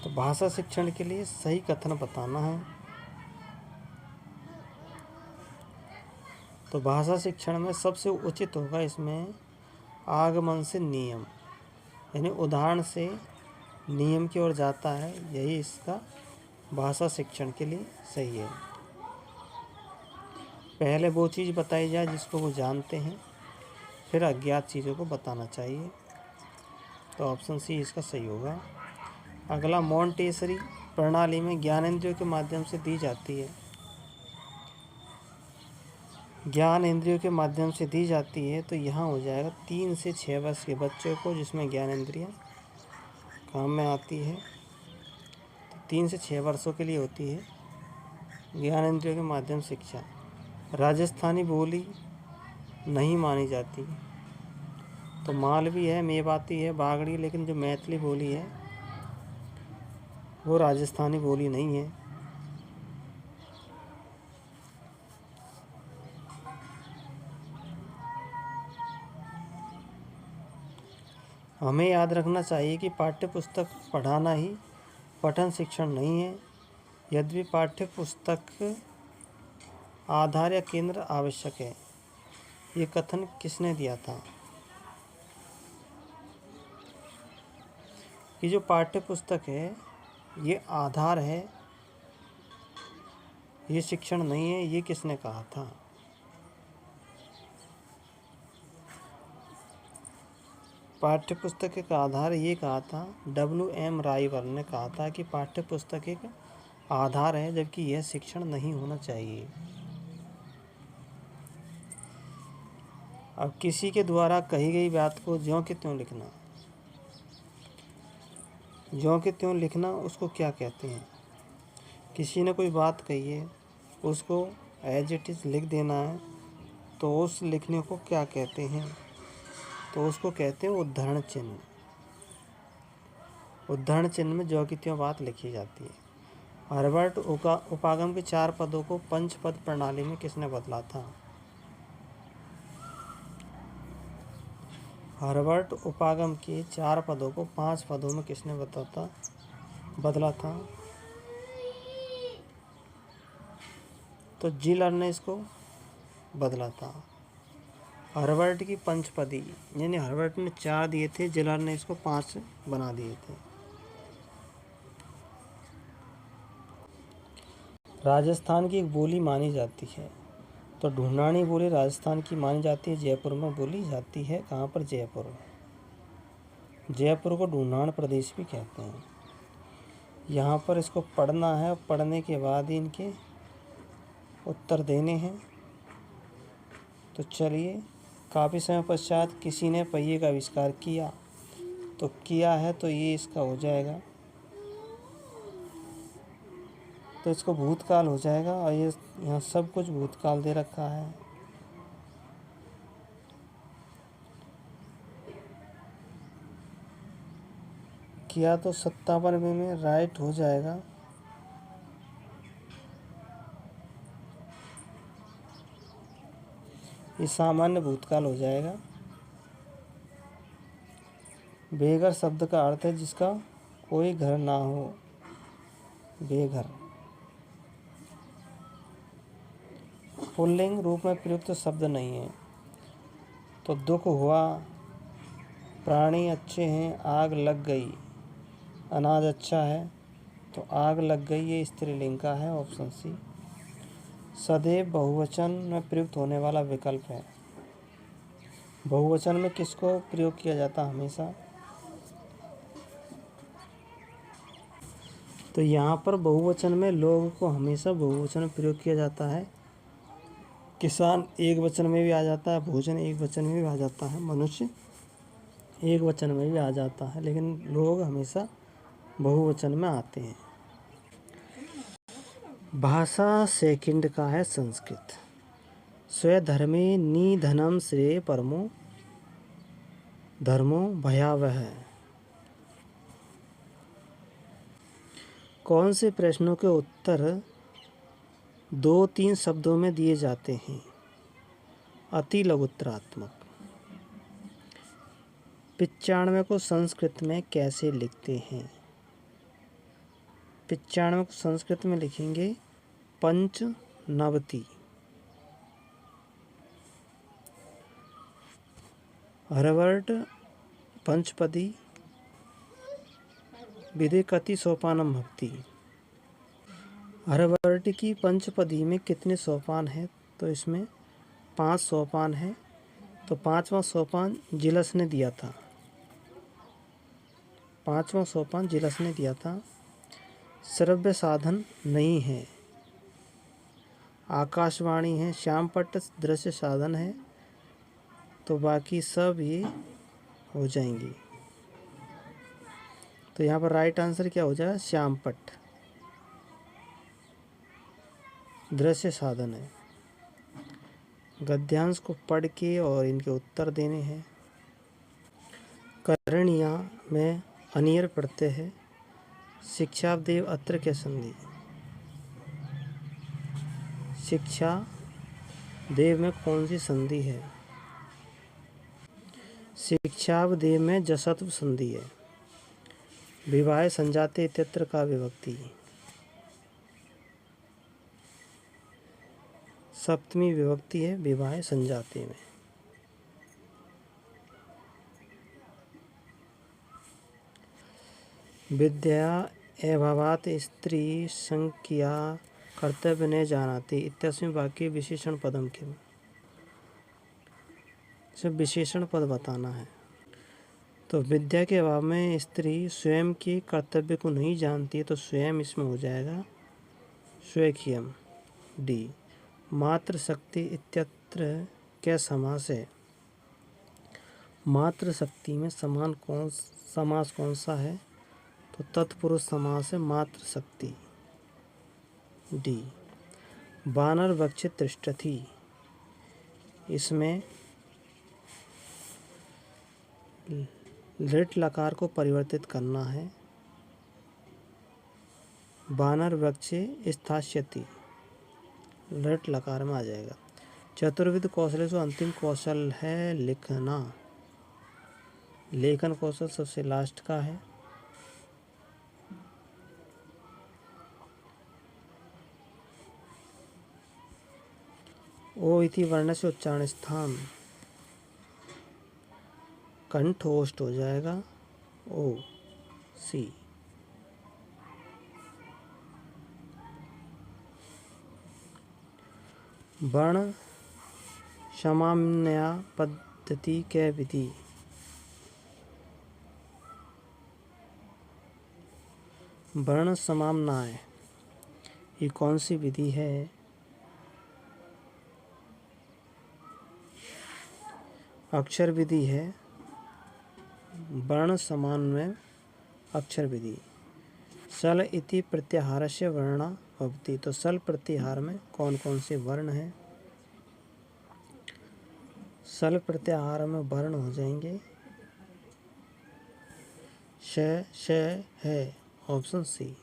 तो भाषा शिक्षण के लिए सही कथन बताना है। तो भाषा शिक्षण में सबसे उचित होगा इसमें आगमन से नियम, यानी उदाहरण से नियम की ओर जाता है, यही इसका भाषा शिक्षण के लिए सही है। पहले वो चीज़ बताई जाए जिसको वो जानते हैं, फिर अज्ञात चीज़ों को बताना चाहिए। तो ऑप्शन सी इसका सही होगा। अगला, मॉन्टेसरी प्रणाली में ज्ञानेंद्रियों के माध्यम से दी जाती है। ज्ञान इंद्रियों के माध्यम से दी जाती है, तो यहाँ हो जाएगा 3 से 6 वर्ष के बच्चों को, जिसमें ज्ञान इंद्रियाँ काम में आती है। तो 3 से 6 वर्षों के लिए होती है ज्ञान इंद्रियों के माध्यम शिक्षा। राजस्थानी बोली नहीं मानी जाती, तो मालवी है, मेवाती है, बागड़ी, लेकिन जो मैथिली बोली है वो राजस्थानी बोली नहीं है। हमें याद रखना चाहिए कि पाठ्य पुस्तक पढ़ाना ही पठन शिक्षण नहीं है। यद्यपि पाठ्य पुस्तक आधार या केंद्र आवश्यक है। ये कथन किसने दिया था? कि जो पाठ्य पुस्तक है ये आधार है, ये शिक्षण नहीं है, ये किसने कहा था? पाठ्य पुस्तक एक आधार, ये कहा था W.M. राइवर ने कहा था कि पाठ्य पुस्तक एक आधार है, जबकि यह शिक्षण नहीं होना चाहिए। अब किसी के द्वारा कही गई बात को ज्यों के त्यों लिखना, ज्यों के त्यों लिखना उसको क्या कहते हैं? किसी ने कोई बात कही है, उसको एज इट इज़ लिख देना है, तो उस लिखने को क्या कहते हैं? तो उसको कहते हैं उद्धरण चिन्ह। उद्धरण चिन्ह में ज्यों की त्यों बात लिखी जाती है। हर्बर्ट उपागम के 4 पदों को 5 पद प्रणाली में किसने बदला था? हर्बर्ट उपागम के 4 पदों को 5 पदों में किसने बदला था? तो जिलर ने इसको बदला था। हर्बर्ट की 5 पदी, यानी हर्बर्ट ने 4 दिए थे, जिलर ने इसको 5 बना दिए थे। राजस्थान की एक बोली मानी जाती है, तो ढूंढानी बोली राजस्थान की मानी जाती है, जयपुर में बोली जाती है। कहाँ पर? जयपुर। जयपुर को ढूंढान प्रदेश भी कहते हैं। यहाँ पर इसको पढ़ना है, पढ़ने के बाद ही इनके उत्तर देने हैं। तो चलिए, काफ़ी समय पश्चात किसी ने पहिए का आविष्कार किया, तो किया है, तो ये इसका हो जाएगा, तो इसको भूतकाल हो जाएगा। और ये यहाँ सब कुछ भूतकाल दे रखा है। किया तो 57वें में राइट हो जाएगा। ये सामान्य भूतकाल हो जाएगा। बेघर शब्द का अर्थ है जिसका कोई घर ना हो, बेघर। पुल्लिंग रूप में प्रयुक्त शब्द नहीं है, तो दुख हुआ, प्राणी अच्छे हैं, आग लग गई, अनाज अच्छा है तो आग लग गई, ये स्त्रीलिंग का है, ऑप्शन सी। सदैव बहुवचन में प्रयुक्त होने वाला विकल्प है। बहुवचन में किसको प्रयोग किया जाता है हमेशा? तो यहाँ पर बहुवचन में लोग को हमेशा बहुवचन में प्रयोग किया जाता है। किसान एक वचन में भी आ जाता है, भोजन एक वचन में भी आ जाता है, मनुष्य एक वचन में भी आ जाता है, लेकिन लोग हमेशा बहुवचन में आते हैं। भाषा सेकंड का है संस्कृत। स्वधर्मे निधनम श्रेय परमो धर्मो भयावह। कौन से प्रश्नों के उत्तर 2-3 शब्दों में दिए जाते हैं? अति लघुत्तरात्मक। 95 को संस्कृत में कैसे लिखते हैं? 95 को संस्कृत में लिखेंगे पंचनवति। हरवर्ट पंचपदी विधिकति सोपानम भक्ति। हरवर्ट की पंचपदी में कितने सोपान हैं? तो इसमें 5 सोपान है, तो 5वां सोपान जिलस ने दिया था। 5वां सोपान जिलस ने दिया था। श्रव्य साधन नहीं है, आकाशवाणी है, श्यामपट्ट दृश्य साधन है, तो बाकी सब ये हो जाएंगी। तो यहाँ पर राइट आंसर क्या हो जाएगा? श्यामपट्ट दृश्य साधन है। गद्यांश को पढ़ के और इनके उत्तर देने हैं। करणिया में अनियर पढ़ते हैं। शिक्षा देव अत्र के संधि। शिक्षा देव में कौन सी संधि है? शिक्षावदेव में जसत्व संधि है। विवाह संजाते इत्यत्र का विभक्ति। सप्तमी विभक्ति है विवाह संजाते में। विद्या अभावात् स्त्री संख्या कर्तव्य न जानाति इत्यस्मिन् वाक्ये विशेषण पदम किम। सब विशेषण पद बताना है। तो विद्या के अभाव में स्त्री स्वयं के कर्तव्य को नहीं जानती है, तो स्वयं इसमें हो जाएगा स्वेखियम, डी। मातृशक्ति इत्यत्र क्या समास है? मातृशक्ति में समास कौन सा है? तो तत्पुरुष समास है मातृशक्ति, डी। वानर वक्षे तिष्ठति, इसमें लिट लकार को परिवर्तित करना है। वानर वक्षे स्थास्यति लिट लकार में आ जाएगा। चतुर्विध कौशल से अंतिम कौशल है लिखना। लेखन कौशल सबसे लास्ट का है। ओ इति वर्ण से उच्चारण स्थान कंठोष्ठ हो जाएगा, ओ सी। वर्ण समाम्न्या पद्धति के विधि। वर्ण समाम्नाय ये कौन सी विधि है? अक्षर विधि है। वर्ण समान्वय अक्षर विधि। सल इति प्रत्याहारस्य वर्णा भवति, तो सल प्रत्याहार में कौन कौन से वर्ण हैं? सल प्रत्याहार में वर्ण हो जाएंगे शय है। Option C.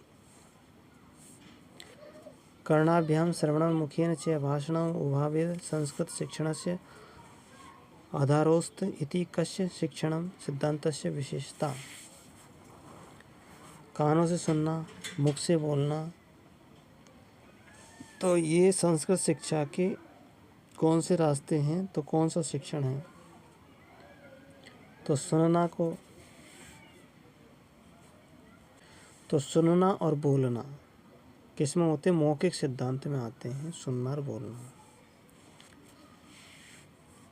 कर्णाभ्याम श्रवणं मुखेन च भाषणं उभावेद संस्कृत शिक्षणस्य आधारोस्त इति कस्य शिक्षणं सिद्धांतस्य विशेषता। कानों से सुनना, मुख से बोलना। तो ये संस्कृत शिक्षा के कौन से रास्ते हैं, तो कौन सा शिक्षण है? तो सुनना और बोलना किस में होते हैं? मौखिक सिद्धांत में आते हैं, सुनना और बोलना।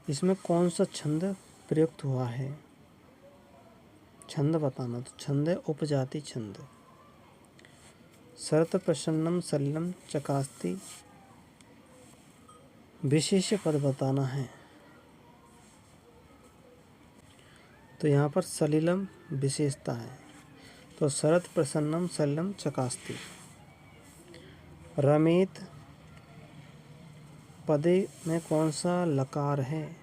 इसमें कौन सा छंद प्रयुक्त हुआ है? छंद बताना। तो छंद है उपजाति छंद। शरत प्रसन्नम सलिलम चकास्ति, विशेष पद बताना है। तो यहाँ पर सलिलम विशेषता है। तो शरत प्रसन्नम सलिलम चकास्ति। रमेत पदे में कौन सा लकार है?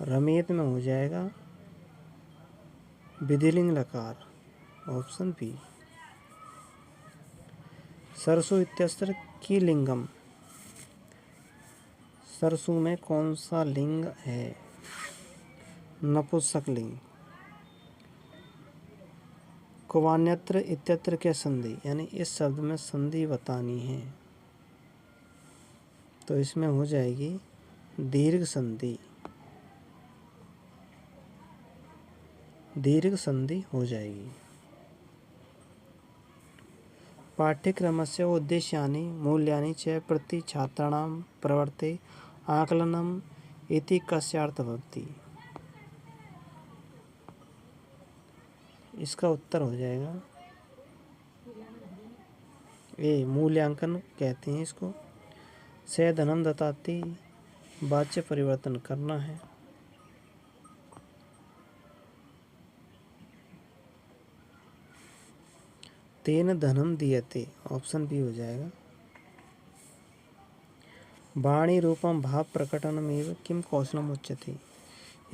रमेत में हो जाएगा विधिलिंग लकार। Option B. सरसों इत्यस्त्र की लिंगम, सरसों में कौन सा लिंग है? नपुंसक लिंग। क्वान्यत्र इत्यत्र क्या संधि, यानी इस शब्द में संधि बतानी है। तो इसमें हो जाएगी दीर्घ संधि। दीर्घ संधि हो जाएगी। पाठ्यक्रमस्य उद्देश्यानि मूल्यानि च प्रति छात्राणां प्रवर्ते आकलनम् इति कस्यार्थ भवति। इसका उत्तर हो जाएगा ए, मूल्यांकन कहते हैं इसको। से धनम दत्ताति, वाच्य परिवर्तन करना है। तेन धनम दीयते। ऑप्शन बी हो जाएगा। वाणी रूपम भाव प्रकटनमेव किम कौशलम उच्यते,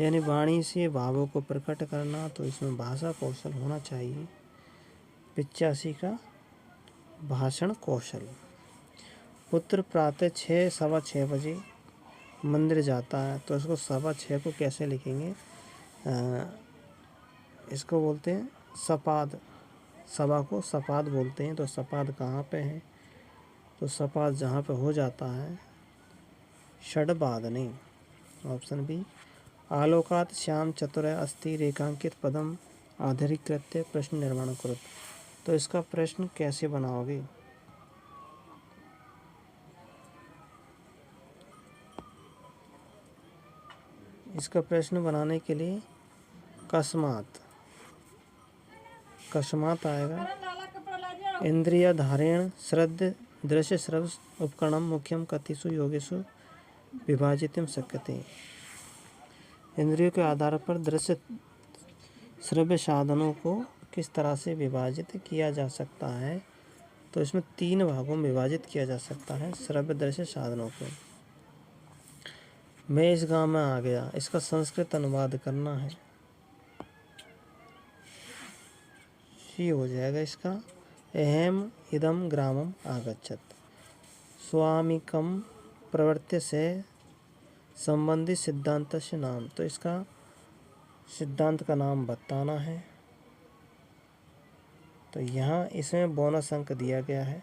यानी वाणी से भावों को प्रकट करना, तो इसमें भाषा कौशल होना चाहिए। 85 का भाषण कौशल। पुत्र प्रातः 6 सवा 6 बजे मंदिर जाता है, तो इसको 6:15 को कैसे लिखेंगे? इसको बोलते हैं सपाद। सभा को सपाद बोलते हैं। तो सपाद कहाँ पे है? तो सपाद जहाँ पे हो जाता है षड्बादने। Option B. आलोकात श्याम चतुर अस्ति रेखांकित पदम आधारीकृत्य प्रश्न निर्माण करो। तो इसका प्रश्न कैसे बनाओगे? इसका प्रश्न बनाने के लिए कस्मात आएगा। इंद्रिय धारेण श्रद्ध दृश्य श्रव्य उपकरणम मुख्यम कतिषु योगेषु विभाजितुं शक्यते। इंद्रियों के आधार पर दृश्य श्रव्य साधनों को किस तरह से विभाजित किया जा सकता है? तो इसमें 3 भागों में विभाजित किया जा सकता है श्रव्य दृश्य साधनों को। मैं इस गांव में आ गया, इसका संस्कृत अनुवाद करना है। सी हो जाएगा इसका। अहम इदम ग्रामम आगच्छत। स्वामिकम प्रवर्त्य से संबंधित सिद्धांत से नाम। तो इसका सिद्धांत का नाम बताना है। तो यहाँ इसमें बोनस अंक दिया गया है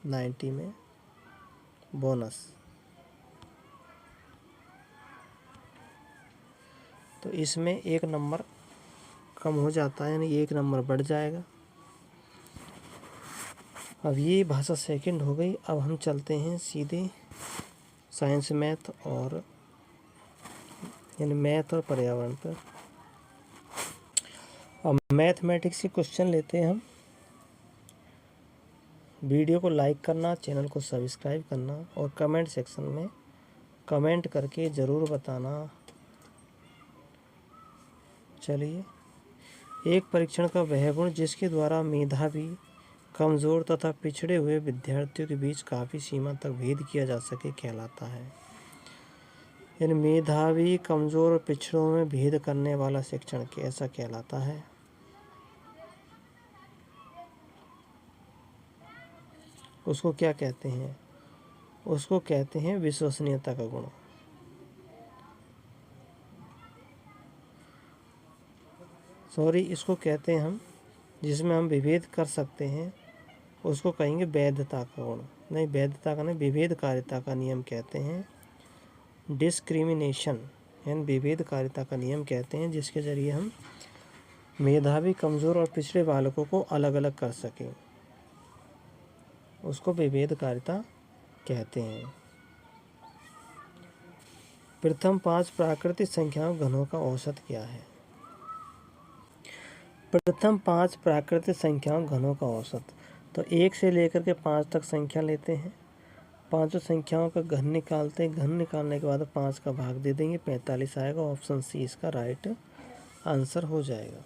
90 में बोनस। तो इसमें 1 नंबर कम हो जाता है, यानी 1 नंबर बढ़ जाएगा। अब ये भाषा सेकंड हो गई। अब हम चलते हैं सीधे साइंस मैथ और यानी मैथ और पर्यावरण पर। अब मैथमेटिक्स के क्वेश्चन लेते हैं हम। वीडियो को लाइक करना, चैनल को सब्सक्राइब करना और कमेंट सेक्शन में कमेंट करके ज़रूर बताना। चलिए, एक परीक्षण का वह गुण जिसके द्वारा मेधावी, कमज़ोर तथा पिछड़े हुए विद्यार्थियों के बीच काफ़ी सीमा तक भेद किया जा सके कहलाता है। यानी मेधावी, कमज़ोर और पिछड़ों में भेद करने वाला शिक्षण कैसा कहलाता है? उसको क्या कहते हैं? उसको कहते हैं विश्वसनीयता का गुण। सॉरी, इसको कहते हैं हम, जिसमें हम विभेद कर सकते हैं, उसको कहेंगे वैधता का गुण। नहीं, वैधता का नहीं, विभेदकारिता का नियम कहते हैं। डिस्क्रिमिनेशन यानी विभेदकारिता का नियम कहते हैं, जिसके ज़रिए हम मेधावी, कमज़ोर और पिछड़े बालकों को अलग अलग कर सकें, उसको विभेदकारिता कहते हैं। प्रथम 5 प्राकृतिक संख्याओं घनों का औसत क्या है? प्रथम 5 प्राकृतिक संख्याओं घनों का औसत, तो 1 से लेकर के 5 तक संख्या लेते हैं, पांचों संख्याओं का घन निकालते हैं, घन निकालने के बाद 5 का भाग दे देंगे, 45 आएगा। ऑप्शन सी इसका राइट आंसर हो जाएगा।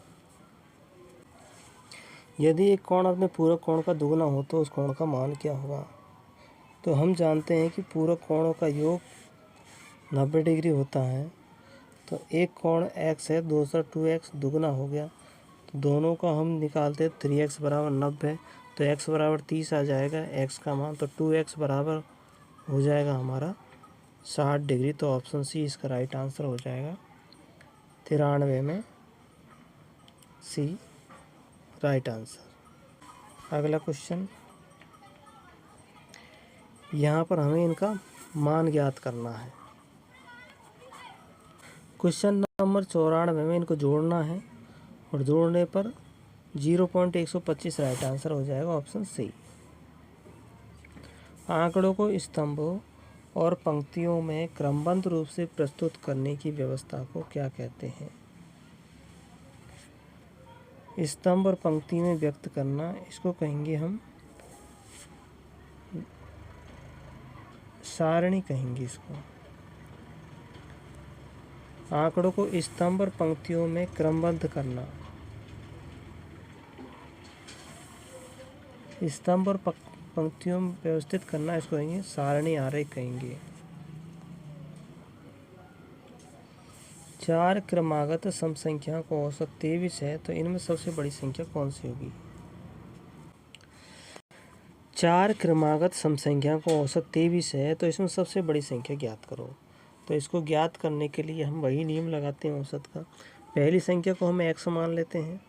यदि एक कोण अपने पूरक कोण का दुगना हो तो उस कोण का मान क्या होगा? तो हम जानते हैं कि पूरक कोणों का योग 90 डिग्री होता है। तो एक कोण x है, दूसरा 2x, दुगना हो गया, तो दोनों का हम निकालते हैं। 3x बराबर 90, तो x बराबर 30 आ जाएगा x का मान। तो 2x बराबर हो जाएगा हमारा 60 डिग्री। तो ऑप्शन सी इसका राइट आंसर हो जाएगा। 93 में सी राइट आंसर। अगला क्वेश्चन, यहाँ पर हमें इनका मान ज्ञात करना है। क्वेश्चन नंबर 94 में इनको जोड़ना है, और जोड़ने पर 0.125 राइट आंसर हो जाएगा। Option C. आंकड़ों को स्तंभों और पंक्तियों में क्रमबद्ध रूप से प्रस्तुत करने की व्यवस्था को क्या कहते हैं? स्तंभ और पंक्ति में व्यक्त करना, इसको कहेंगे हम सारणी कहेंगे इसको। आंकड़ों को स्तंभ और पंक्तियों में क्रमबद्ध करना, स्तंभ और पंक्तियों में व्यवस्थित करना, इसको कहेंगे सारणी आरेख कहेंगे। 4 क्रमागत सम संख्याओं का औसत 23 है, तो इनमें सबसे बड़ी संख्या कौन सी होगी? 4 क्रमागत सम संख्याओं का औसत 23 है, तो इसमें सबसे बड़ी संख्या ज्ञात करो। तो इसको ज्ञात करने के लिए हम वही नियम लगाते हैं औसत का। पहली संख्या को हम x मान लेते हैं,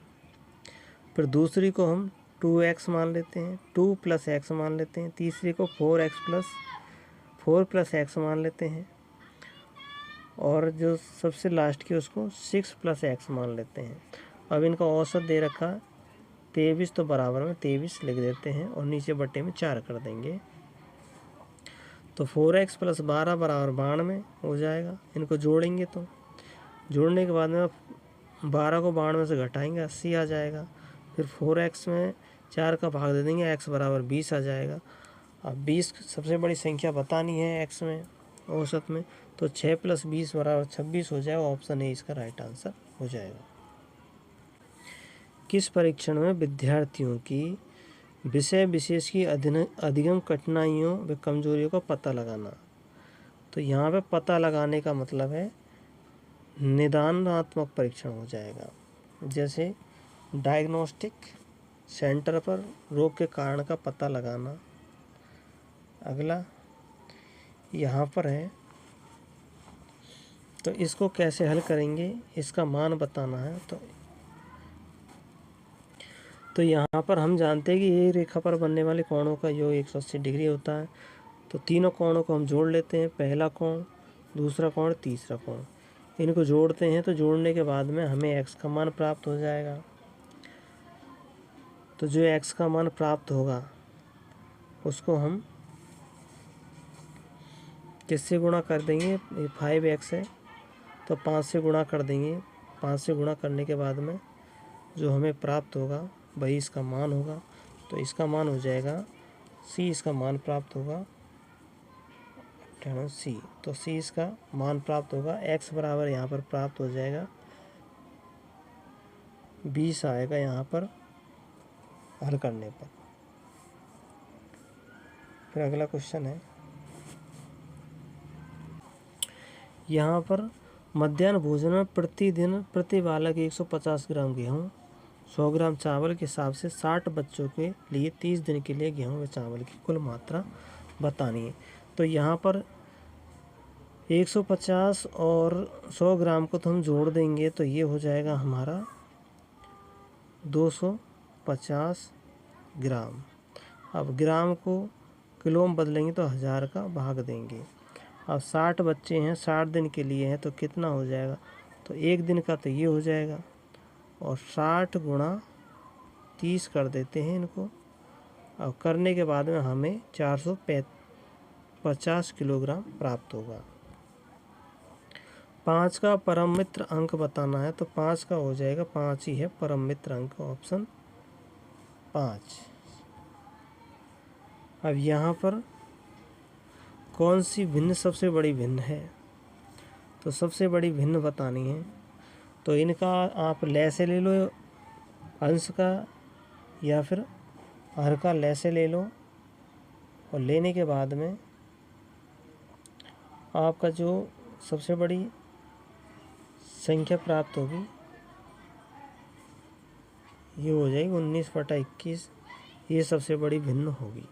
फिर दूसरी को हम 2x मान लेते हैं, 2 + x मान लेते हैं, तीसरी को 4 + x मान लेते हैं, और जो सबसे लास्ट की उसको 6 + x मान लेते हैं। अब इनका औसत दे रखा 23, तो बराबर में 23 लिख देते हैं और नीचे बट्टे में 4 कर देंगे। तो 4x + 12 बराबर 92 हो जाएगा। इनको जोड़ेंगे तो जोड़ने के बाद में 12 को 92 से घटाएंगे, 80 आ जाएगा। फिर 4x में 4 का भाग दे देंगे, x बराबर 20 आ जाएगा। अब 20 सबसे बड़ी संख्या बतानी है x में औसत में, तो 6 + 20 बराबर 26 हो जाएगा। ऑप्शन ए इसका राइट आंसर हो जाएगा। किस परीक्षण में विद्यार्थियों की विषय विशेष की अधिगम कठिनाइयों व कमजोरियों का पता लगाना? तो यहाँ पे पता लगाने का मतलब है निदानात्मक परीक्षण हो जाएगा। जैसे डायग्नोस्टिक सेंटर पर रोग के कारण का पता लगाना। अगला यहाँ पर है, तो इसको कैसे हल करेंगे, इसका मान बताना है। तो यहाँ पर हम जानते हैं कि ये रेखा पर बनने वाले कोणों का योग 180 डिग्री होता है। तो तीनों कोणों को हम जोड़ लेते हैं, पहला कोण, दूसरा कोण, तीसरा कोण। इनको जोड़ते हैं, तो जोड़ने के बाद में हमें x का मान प्राप्त हो जाएगा। तो जो x का मान प्राप्त होगा उसको हम किससे गुणा कर देंगे? ये 5x है, तो 5 से गुणा कर देंगे। 5 से गुणा करने के बाद में जो हमें प्राप्त होगा वही इसका मान होगा। तो इसका मान हो जाएगा c, इसका मान प्राप्त होगा c। तो c इसका मान प्राप्त होगा। x बराबर यहाँ पर प्राप्त हो जाएगा 20 आएगा यहाँ पर हल करने पर। फिर अगला क्वेश्चन है, यहाँ पर मध्याह्न भोजन में प्रतिदिन प्रति बालक 150 ग्राम गेहूँ, 100 ग्राम चावल के हिसाब से 60 बच्चों के लिए 30 दिन के लिए गेहूं व चावल की कुल मात्रा बतानी है। तो यहाँ पर 150 और 100 ग्राम को तो हम जोड़ देंगे तो ये हो जाएगा हमारा 250 ग्राम। अब ग्राम को किलो में बदलेंगे तो 1000 का भाग देंगे। अब 60 बच्चे हैं, 60 दिन के लिए हैं, तो कितना हो जाएगा, तो एक दिन का तो ये हो जाएगा और 60 गुणा 30 कर देते हैं इनको। अब करने के बाद में हमें 450 किलोग्राम प्राप्त होगा। 5 का परम मित्र अंक बताना है तो 5 का हो जाएगा, 5 ही है परम मित्र अंक, ऑप्शन 5। अब यहाँ पर कौन सी भिन्न सबसे बड़ी भिन्न है, तो सबसे बड़ी भिन्न बतानी है। तो इनका आप लय से ले लो अंश का, या फिर हर का लय से ले लो, और लेने के बाद में आपका जो सबसे बड़ी संख्या प्राप्त होगी ये हो जाएगी 19/21। ये सबसे बड़ी भिन्न होगी।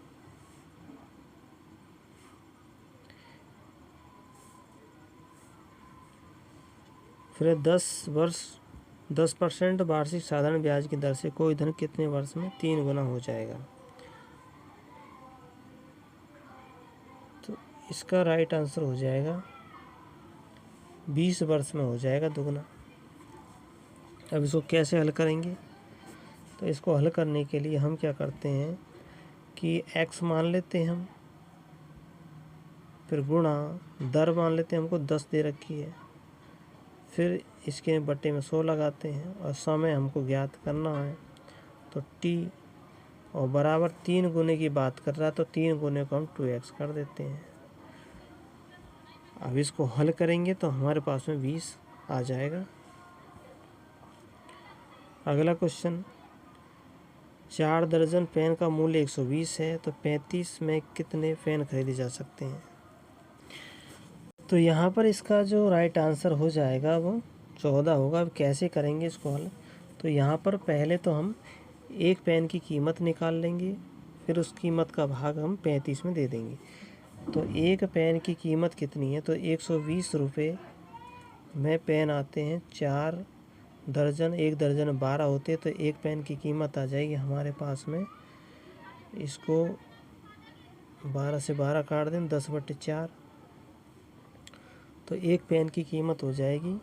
फिर 10% वार्षिक साधारण ब्याज की दर से कोई धन कितने वर्ष में 3 गुना हो जाएगा। तो इसका राइट आंसर हो जाएगा 20 वर्ष में हो जाएगा दुगना। अब इसको कैसे हल करेंगे, तो इसको हल करने के लिए हम क्या करते हैं कि x मान लेते हैं हम, फिर गुणा दर मान लेते हैं, हमको 10 दे रखी है, फिर इसके बट्टे में 100 लगाते हैं और समय हमको ज्ञात करना है तो t, और बराबर 3 गुने की बात कर रहा है तो 3 गुने को हम 2x कर देते हैं। अब इसको हल करेंगे तो हमारे पास में 20 आ जाएगा। अगला क्वेश्चन, 4 दर्जन पेन का मूल्य 120 है तो 35 में कितने पेन खरीदे जा सकते हैं। तो यहाँ पर इसका जो राइट आंसर हो जाएगा वो 14 होगा। अब कैसे करेंगे इसको हल, तो यहाँ पर पहले तो हम एक पेन की कीमत निकाल लेंगे, फिर उस कीमत का भाग हम 35 में दे देंगे। तो एक पेन की कीमत कितनी है, तो 120 रुपये में पेन आते हैं 4 दर्जन, 1 दर्जन 12 होते, तो एक पेन की कीमत आ जाएगी हमारे पास में, इसको 12 से 12 काट दें 10/4, तो एक पेन की कीमत हो जाएगी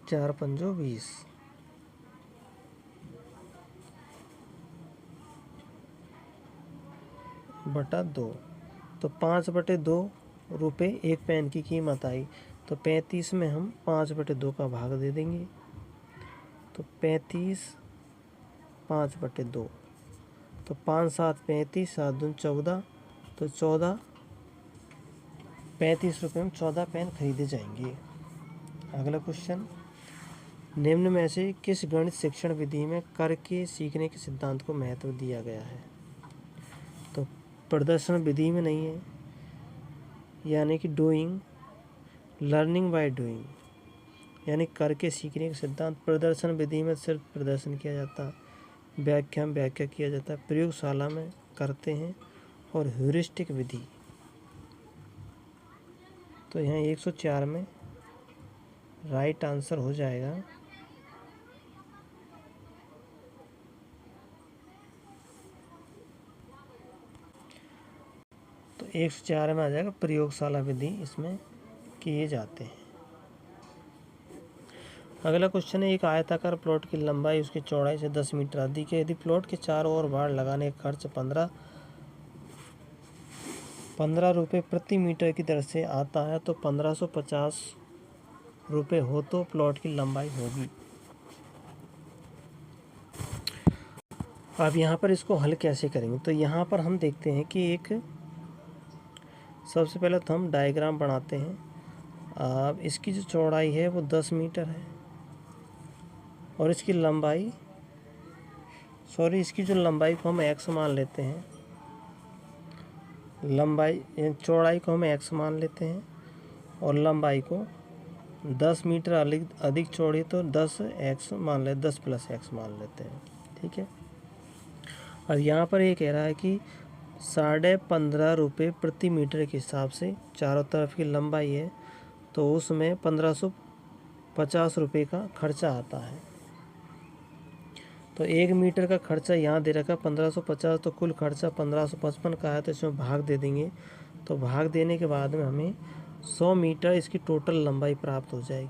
4 पंजो 20 बटा 2, तो 5/2 रुपये एक पेन की कीमत आई। तो 35 में हम 5/2 का भाग दे देंगे, तो 35 5/2, तो 5 7 35, 7 दूनी 14, तो 35 रुपये में 14 पेन खरीदे जाएंगे। अगला क्वेश्चन, निम्न में से किस गणित शिक्षण विधि में करके सीखने के सिद्धांत को महत्व दिया गया है। तो प्रदर्शन विधि में नहीं है, यानी कि डूइंग, लर्निंग बाय डूइंग, यानी करके सीखने का सिद्धांत। प्रदर्शन विधि में सिर्फ प्रदर्शन किया जाता है, व्याख्या में व्याख्या किया जाता है, प्रयोगशाला में करते हैं, और ह्यूरिस्टिक विधि। तो यहाँ 104 में राइट आंसर हो जाएगा तो 104 में आ जाएगा प्रयोगशाला विधि, इसमें किए जाते हैं। अगला क्वेश्चन है, एक आयताकार प्लॉट की लंबाई उसकी चौड़ाई से 10 मीटर अधिक है। यदि प्लॉट के चारों ओर बाड़ लगाने का खर्च 15 रुपये प्रति मीटर की दर से आता है तो 1550 रुपये हो तो प्लॉट की लंबाई होगी। अब यहाँ पर इसको हल कैसे करेंगे, तो यहाँ पर हम देखते हैं कि एक सबसे पहले तो हम डायग्राम बनाते हैं। अब इसकी जो चौड़ाई है वो 10 मीटर है, और इसकी लंबाई इसकी जो लंबाई को हम x मान लेते हैं, चौड़ाई को हम x मान लेते हैं और लंबाई को 10 मीटर अधिक चौड़ी तो 10x मान ले, 10 + x मान लेते हैं, ठीक है। अब यहाँ पर ये कह रहा है कि 15.5 रुपये प्रति मीटर के हिसाब से चारों तरफ की लंबाई है, तो उसमें 1550 रुपये का खर्चा आता है। तो 1 मीटर का खर्चा यहाँ दे रखा 1550, तो कुल खर्चा 1555 का है, तो इसमें भाग दे देंगे। तो भाग देने के बाद में हमें 100 मीटर इसकी टोटल लंबाई प्राप्त हो जाएगी।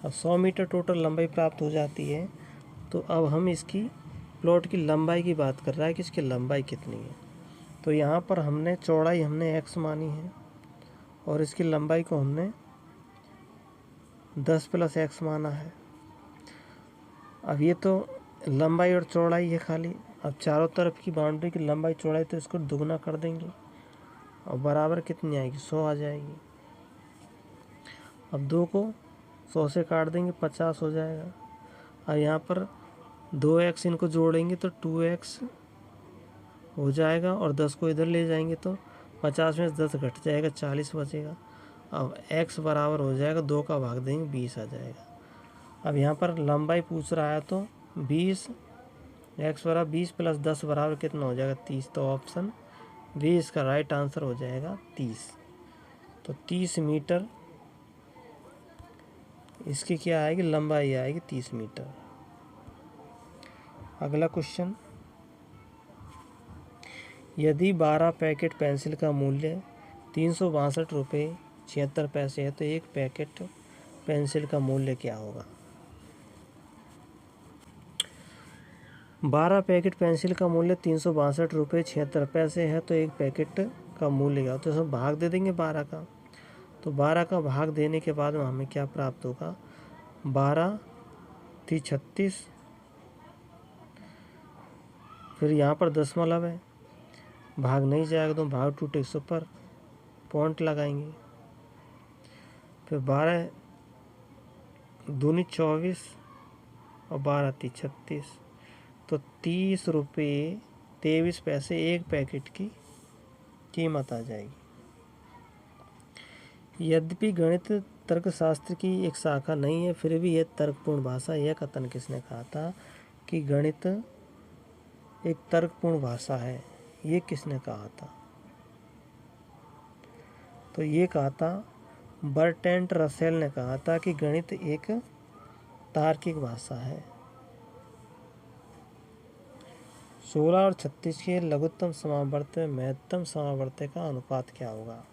अब 100 मीटर टोटल लंबाई प्राप्त हो जाती है, तो अब हम इसकी प्लॉट की लंबाई की बात कर रहा है कि इसकी लंबाई कितनी है। तो यहाँ पर हमने चौड़ाई हमने x मानी है और इसकी लंबाई को हमने 10 + x माना है। अब ये तो लंबाई और चौड़ाई है खाली। अब चारों तरफ की बाउंड्री की लंबाई चौड़ाई, तो इसको दुगना कर देंगे और बराबर कितनी आएगी, 100 आ जाएगी। अब 2 को 100 से काट देंगे, 50 हो जाएगा। अब यहाँ पर 2x इनको जोड़ेंगे तो 2x हो जाएगा और 10 को इधर ले जाएंगे तो 50 में 10 घट जाएगा, 40 बचेगा। अब x बराबर हो जाएगा, 2 का भाग देंगे, 20 आ जाएगा। अब यहाँ पर लंबाई पूछ रहा है तो 20, x बराबर 20 + 10 बराबर कितना हो जाएगा, 30। तो ऑप्शन बी इसका राइट आंसर हो जाएगा 30। तो 30 मीटर इसकी क्या आएगी, लंबाई आएगी 30 मीटर। अगला क्वेश्चन, यदि 12 पैकेट पेंसिल का मूल्य 362 रुपये 76 पैसे है, तो एक पैकेट पेंसिल का मूल्य क्या होगा। 12 पैकेट पेंसिल का मूल्य 362 रुपये 76 पैसे है, तो एक पैकेट का मूल्य क्या, तो इसमें भाग दे देंगे 12 का। तो 12 का भाग देने के बाद में हमें क्या प्राप्त होगा, 12 थी 36, फिर यहाँ पर दशमलव है, भाग नहीं जाएगा तो भाग टूटे 100 पर पॉइंट लगाएंगे। फिर 12 दूनी 24 और 12 थी 36, तो 30 रुपये 23 पैसे एक पैकेट की कीमत आ जाएगी। यद्यपि गणित तर्कशास्त्र की एक शाखा नहीं है, फिर भी यह तर्कपूर्ण भाषा, यह कथन किसने कहा था कि गणित एक तर्कपूर्ण भाषा है, ये किसने कहा था, तो ये कहा था बर्ट्रैंड रसेल ने कहा था कि गणित एक तार्किक भाषा है। 16 और 36 के लघुत्तम समावर्त महत्तम समावर्त का अनुपात क्या होगा।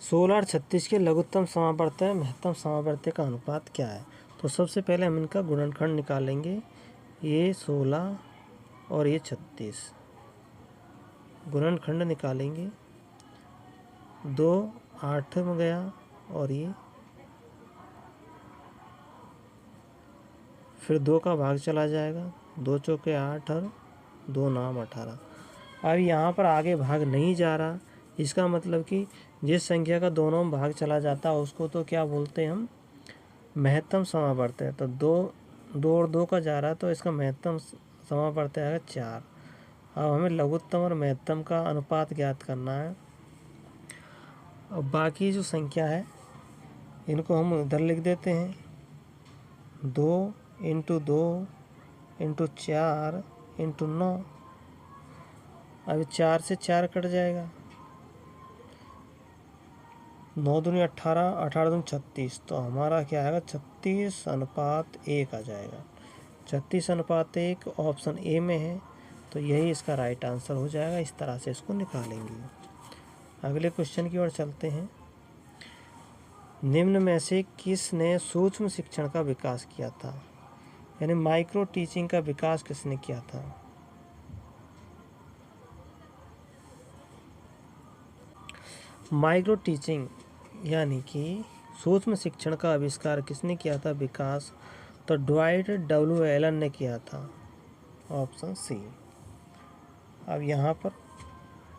16 और 36 के लघुत्तम समावर्त महत्तम समावर्त का अनुपात क्या है। तो सबसे पहले हम इनका गुणनखंड निकालेंगे, ये 16 और ये 36, गुणनखंड निकालेंगे, 2 8 में गया और ये फिर 2 का भाग चला जाएगा, 2 चौके 8 और 2 नाम 18। अब यहाँ पर आगे भाग नहीं जा रहा, इसका मतलब कि जिस संख्या का दोनों में भाग चला जाता है उसको तो क्या बोलते हैं हम, महत्तम समावर्त है। तो 2 और 2 का जा रहा है तो इसका महत्तम समावर्त आएगा 4। अब हमें लघुत्तम और महत्तम का अनुपात ज्ञात करना है। अब बाकी जो संख्या है इनको हम उधर लिख देते हैं, 2 × 2 × 4 × 9। अब 4 से 4 कट जाएगा, 9 दूनी 18, 18 दूनी 36, तो हमारा क्या आएगा 36:1 आ जाएगा। 36:1 ऑप्शन ए में है, तो यही इसका राइट आंसर हो जाएगा। इस तरह से इसको निकालेंगे। अगले क्वेश्चन की ओर चलते हैं। निम्न में से किसने सूक्ष्म शिक्षण का विकास किया था, यानी माइक्रो टीचिंग का विकास किसने किया था। माइक्रो टीचिंग यानी कि सूक्ष्म शिक्षण का आविष्कार किसने किया था, विकास, तो ड्वाइट डब्ल्यू एलन ने किया था, ऑप्शन सी। अब यहाँ पर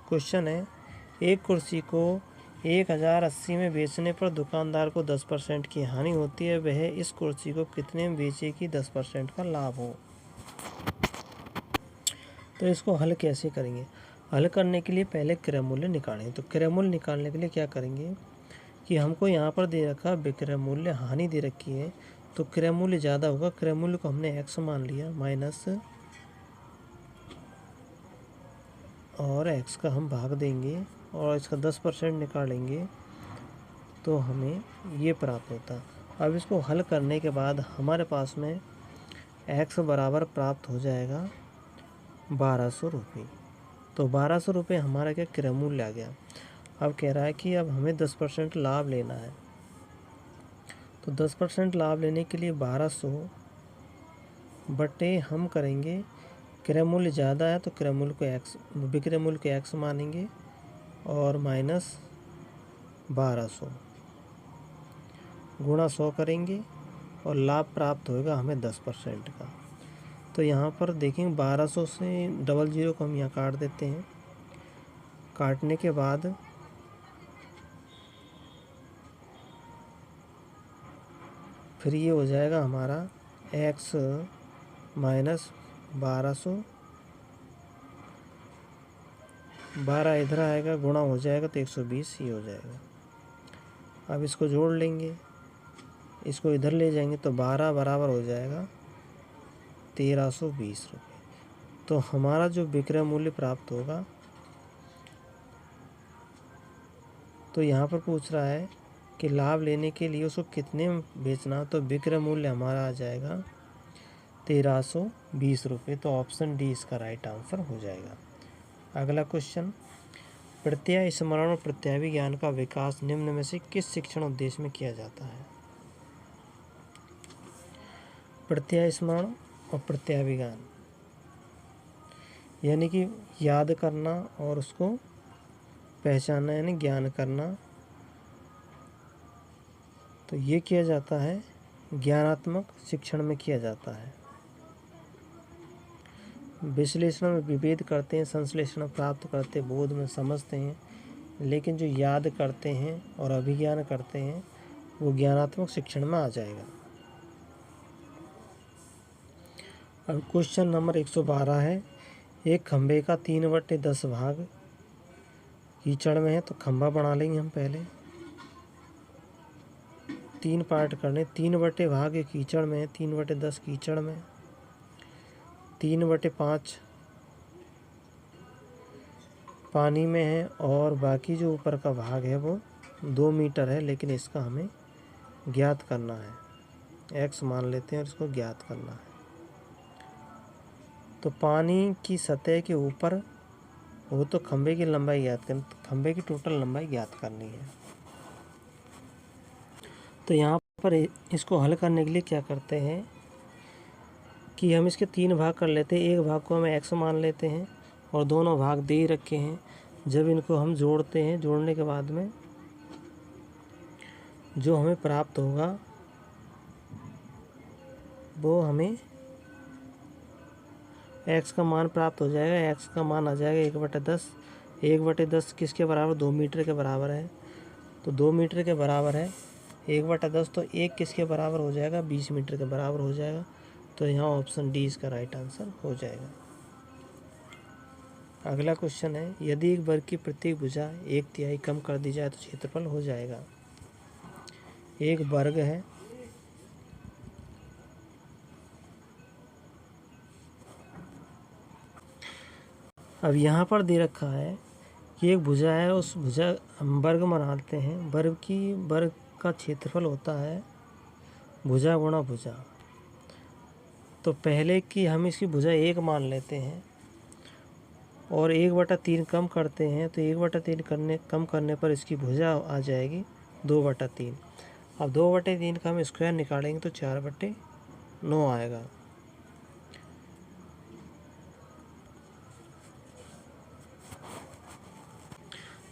क्वेश्चन है, एक कुर्सी को 1080 में बेचने पर दुकानदार को 10% की हानि होती है, वह इस कुर्सी को कितने में बेचे कि 10% का लाभ हो। तो इसको हल कैसे करेंगे। हल करने के लिए पहले क्रय मूल्य निकालें। तो क्रय मूल्य निकालने के लिए क्या करेंगे कि हमको यहाँ पर दे रखा विक्रय मूल्य हानि दे रखी है, तो क्रय मूल्य ज़्यादा होगा। क्रय मूल्य को हमने x मान लिया माइनस, और x का हम भाग देंगे और इसका 10% निकालेंगे तो हमें ये प्राप्त होता। अब इसको हल करने के बाद हमारे पास में x बराबर प्राप्त हो जाएगा 1200 रुपये। तो 1200 रुपये हमारा क्या क्रय मूल्य आ गया। अब कह रहा है कि अब हमें 10% लाभ लेना है। तो 10% लाभ लेने के लिए 1200 बटे हम करेंगे, क्रय मूल्य ज़्यादा है तो क्रय मूल्य को x, विक्रय मूल्य को x मानेंगे और माइनस 1200 गुणा 100 करेंगे और लाभ प्राप्त होगा हमें 10% का। तो यहाँ पर देखेंगे 1200 से 00 को हम यहाँ काट देते हैं। काटने के बाद फिर ये हो जाएगा हमारा x माइनस 1200, 12 इधर आएगा, गुणा हो जाएगा तो 120 ये हो जाएगा। अब इसको जोड़ लेंगे, इसको इधर ले जाएंगे तो 12 बराबर हो जाएगा 1320 रुपये। तो हमारा जो विक्रय मूल्य प्राप्त होगा, तो यहाँ पर पूछ रहा है कि लाभ लेने के लिए उसको कितने में बेचना, तो विक्रय मूल्य हमारा आ जाएगा 1320 रुपये। तो ऑप्शन डी इसका राइट आंसर हो जाएगा। अगला क्वेश्चन, प्रत्यय स्मरण और प्रत्यय ज्ञान का विकास निम्न में से किस शिक्षण उद्देश्य में किया जाता है। प्रत्यय स्मरण और प्रत्यय ज्ञान यानी कि याद करना और उसको पहचानना यानी ज्ञान करना, तो ये किया जाता है ज्ञानात्मक शिक्षण में किया जाता है। विश्लेषण में विभेद करते हैं, संश्लेषण प्राप्त करते, बोध में समझते हैं, लेकिन जो याद करते हैं और अभिज्ञान करते हैं वो ज्ञानात्मक शिक्षण में आ जाएगा। अब क्वेश्चन नंबर 112 है, एक खंभे का 3/10 भाग कीचड़ में है, तो खंभा बना लेंगे हम पहले। 3 पार्ट करने, 3 भाग कीचड़ में है, 3/10 कीचड़ में, 3/5 पानी में है और बाकी जो ऊपर का भाग है वो 2 मीटर है, लेकिन इसका हमें ज्ञात करना है। x मान लेते हैं और इसको ज्ञात करना है। तो पानी की सतह के ऊपर वो तो खंभे की लंबाई ज्ञात करनी, तो खंभे की टोटल लंबाई ज्ञात करनी है। तो यहाँ पर इसको हल करने के लिए क्या करते हैं कि हम इसके 3 भाग कर लेते हैं। एक भाग को हम x मान लेते हैं और दोनों भाग दे रखे हैं। जब इनको हम जोड़ते हैं, जोड़ने के बाद में जो हमें प्राप्त होगा वो हमें x का मान प्राप्त हो जाएगा। x का मान आ जाएगा 1/10। 1/10 किसके बराबर, 2 मीटर के बराबर है। तो 2 मीटर के बराबर है 1/10, तो 1 किसके बराबर हो जाएगा, 20 मीटर के बराबर हो जाएगा। तो यहाँ ऑप्शन डी इसका राइट आंसर हो जाएगा। अगला क्वेश्चन है, यदि एक वर्ग की प्रत्येक भुजा 1/3 कम कर दी जाए तो क्षेत्रफल हो जाएगा। एक वर्ग है, अब यहाँ पर दे रखा है कि एक भुजा है, उस भुजा हम वर्ग बनाते हैं। वर्ग का क्षेत्रफल होता है भुजा गुणा भुजा। तो पहले कि हम इसकी भुजा 1 मान लेते हैं और 1/3 कम करते हैं, तो 1/3 कम करने पर इसकी भुजा आ जाएगी 2/3। अब 2/3 का हम स्क्वायर निकालेंगे तो 4/9 आएगा।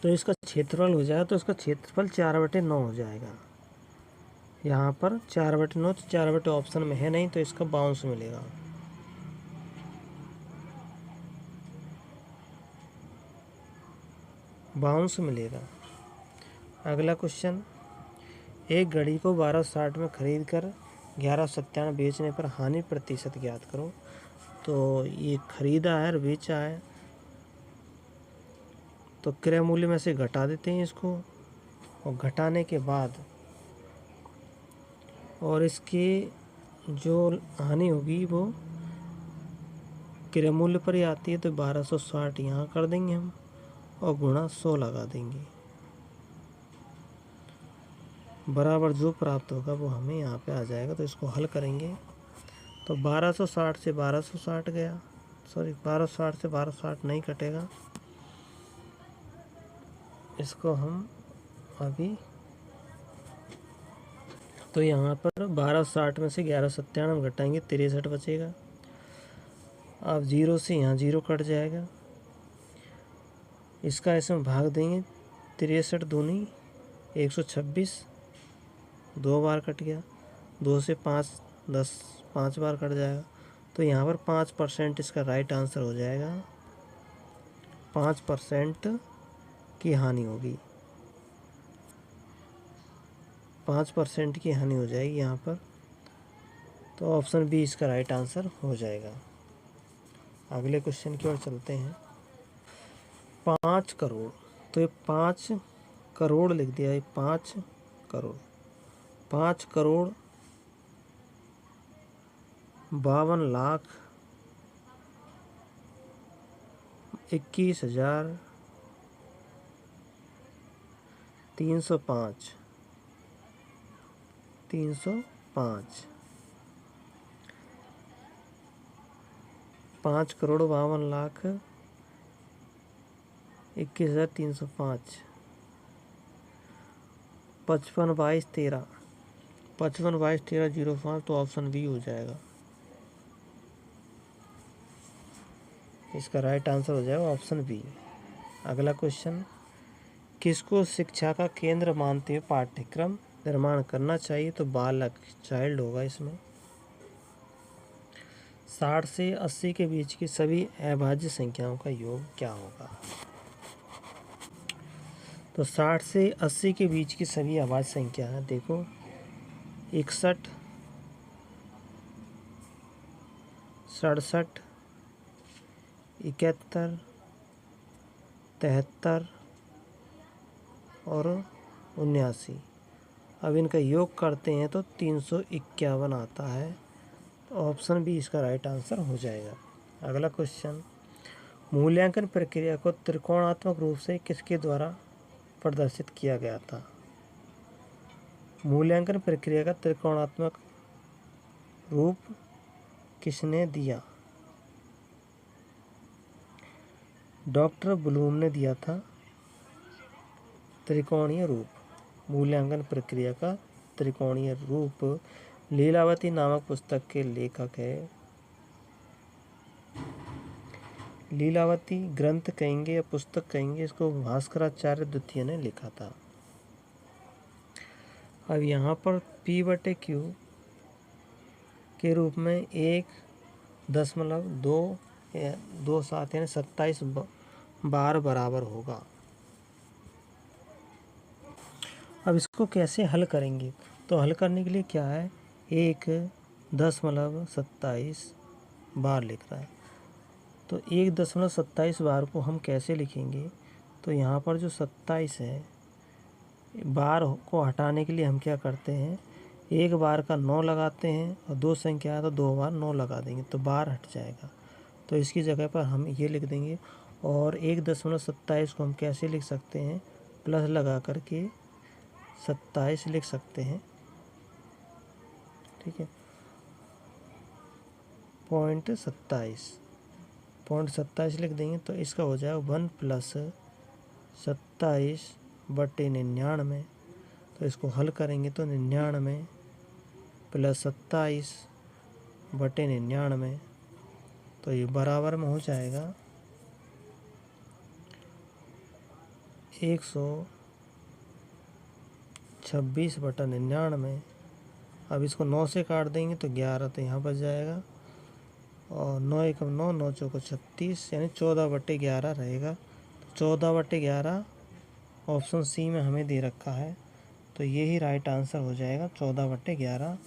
तो इसका क्षेत्रफल हो जाएगा, तो इसका क्षेत्रफल 4/9 हो जाएगा। यहाँ पर 4/9, तो 4 ऑप्शन में है नहीं, तो इसका बाउंस मिलेगा। बाउंस मिलेगा। अगला क्वेश्चन, एक घड़ी को 1260 में खरीद कर 1197 बेचने पर हानि प्रतिशत ज्ञात करो। तो ये खरीदा है और बेचा है, तो क्रय मूल्य में से घटा देते हैं इसको, और घटाने के बाद और इसकी जो हानि होगी वो क्रय मूल्य पर ही आती है, तो 1260 यहाँ कर देंगे हम और गुणा 100 लगा देंगे, बराबर जो प्राप्त होगा वो हमें यहाँ पे आ जाएगा। तो इसको हल करेंगे तो 1260 से 1260 गया, सॉरी 1260 से 1260 नहीं कटेगा, इसको हम अभी तो यहाँ पर 1260 में से 1197 घटाएंगे, 63 बचेगा। अब 0 से यहाँ 0 कट जाएगा, इसका इसमें भाग देंगे, 63 दूनी 126, 2 बार कट गया, 2 से 5 10, 5 बार कट जाएगा। तो यहाँ पर 5% इसका राइट आंसर हो जाएगा, 5% की हानि होगी, 5% की हानि हो जाएगी यहाँ पर। तो ऑप्शन बी इसका राइट आंसर हो जाएगा। अगले क्वेश्चन की ओर चलते हैं। 5 करोड़, तो ये 5 करोड़ लिख दिया है, 5 करोड़, 5 करोड़ 52,21,305 5 करोड़ 52,21,305, 55,22,13, 55,22,13,05, तो ऑप्शन बी हो जाएगा, इसका राइट आंसर हो जाएगा ऑप्शन बी। अगला क्वेश्चन, किसको शिक्षा का केंद्र मानते हुए पाठ्यक्रम निर्माण करना चाहिए? तो बालक, चाइल्ड होगा इसमें। 60 से 80 के बीच की सभी अभाज्य संख्याओं का योग क्या होगा? तो 60 से 80 के बीच की सभी अभाज्य संख्या है, देखो 61, 67, 71, 73 और 79। अब इनका योग करते हैं तो 351 आता है, तो ऑप्शन बी इसका राइट आंसर हो जाएगा। अगला क्वेश्चन, मूल्यांकन प्रक्रिया को त्रिकोणात्मक रूप से किसके द्वारा प्रदर्शित किया गया था? मूल्यांकन प्रक्रिया का त्रिकोणात्मक रूप किसने दिया? डॉक्टर ब्लूम ने दिया था त्रिकोणीय रूप, मूल्यांकन प्रक्रिया का त्रिकोणीय रूप। लीलावती नामक पुस्तक के लेखक है, लीलावती ग्रंथ कहेंगे या पुस्तक कहेंगे, इसको भास्कराचार्य द्वितीय ने लिखा था। अब यहाँ पर P/Q के रूप में 1.27 यानी 27 बार बराबर होगा। अब इसको कैसे हल करेंगे? तो हल करने के लिए क्या है, 1.27 बार लिख रहा है, तो 1.27 बार को हम कैसे लिखेंगे? तो यहाँ पर जो 27 है, बार को हटाने के लिए हम क्या करते हैं, एक बार का 9 लगाते हैं और 2 संख्या है तो 2 बार 9 लगा देंगे, तो बार हट जाएगा। तो इसकी जगह पर हम ये लिख देंगे, और 1.27 को हम कैसे लिख सकते हैं, प्लस लगा करके 27 लिख सकते हैं, ठीक है। 0.27 लिख देंगे तो इसका हो जाएगा 1 + 27/99। तो इसको हल करेंगे तो 99 + 27/99, तो ये बराबर में हो जाएगा 126/99। अब इसको 9 से काट देंगे तो 11, तो यहाँ बच जाएगा, और 9 एकम 9, 9 चौको 36, यानी 14/11 रहेगा। 14/11 ऑप्शन सी में हमें दे रखा है, तो यही राइट आंसर हो जाएगा 14/11,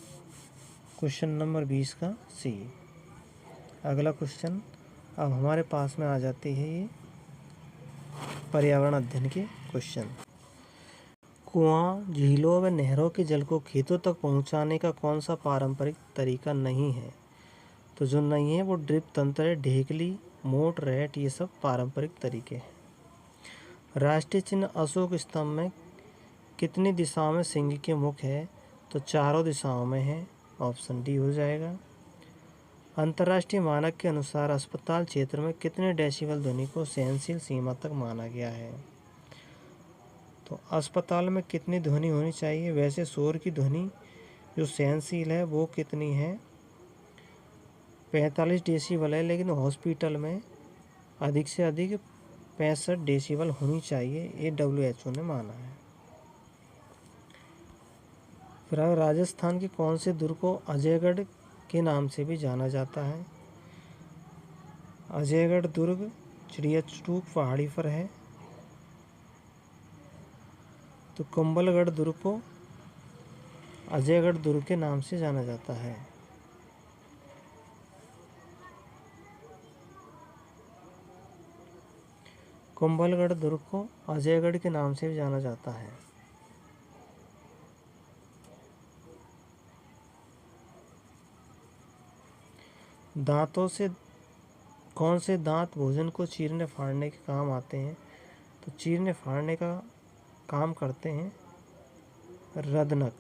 क्वेश्चन नंबर 20 का सी। अगला क्वेश्चन अब हमारे पास में आ जाती है ये पर्यावरण अध्ययन के क्वेश्चन। कुआं, झीलों व नहरों के जल को खेतों तक पहुंचाने का कौन सा पारंपरिक तरीका नहीं है? तो जो नहीं है वो ड्रिप तंत्र है, ढेकली, मोट, रैट, ये सब पारंपरिक तरीके हैं। राष्ट्रीय चिन्ह अशोक स्तंभ में कितनी दिशाओं में सिंह के मुख है? तो चारों दिशाओं में है, ऑप्शन डी हो जाएगा। अंतर्राष्ट्रीय मानक के अनुसार अस्पताल क्षेत्र में कितने डेसिबल ध्वनि को सहनशील सीमा तक माना गया है? तो अस्पताल में कितनी ध्वनि होनी चाहिए? वैसे शोर की ध्वनि जो सहनशील है वो कितनी है? 45 डेसिबल है, लेकिन हॉस्पिटल में अधिक से अधिक 65 डेसिबल होनी चाहिए, ये WHO ने माना है। फिर राजस्थान के कौन से दुर्ग को अजयगढ़ के नाम से भी जाना जाता है? अजयगढ़ दुर्ग चिड़ियाचूक पहाड़ी पर है। तो कुंभलगढ़ दुर्ग को अजयगढ़ दुर्ग के नाम से जाना जाता है। कुंभलगढ़ दुर्ग को अजयगढ़ के नाम से भी जाना जाता है। दांतों से कौन से दांत भोजन को चीरने फाड़ने के काम आते हैं? तो चीरने फाड़ने का काम करते हैं रदनक,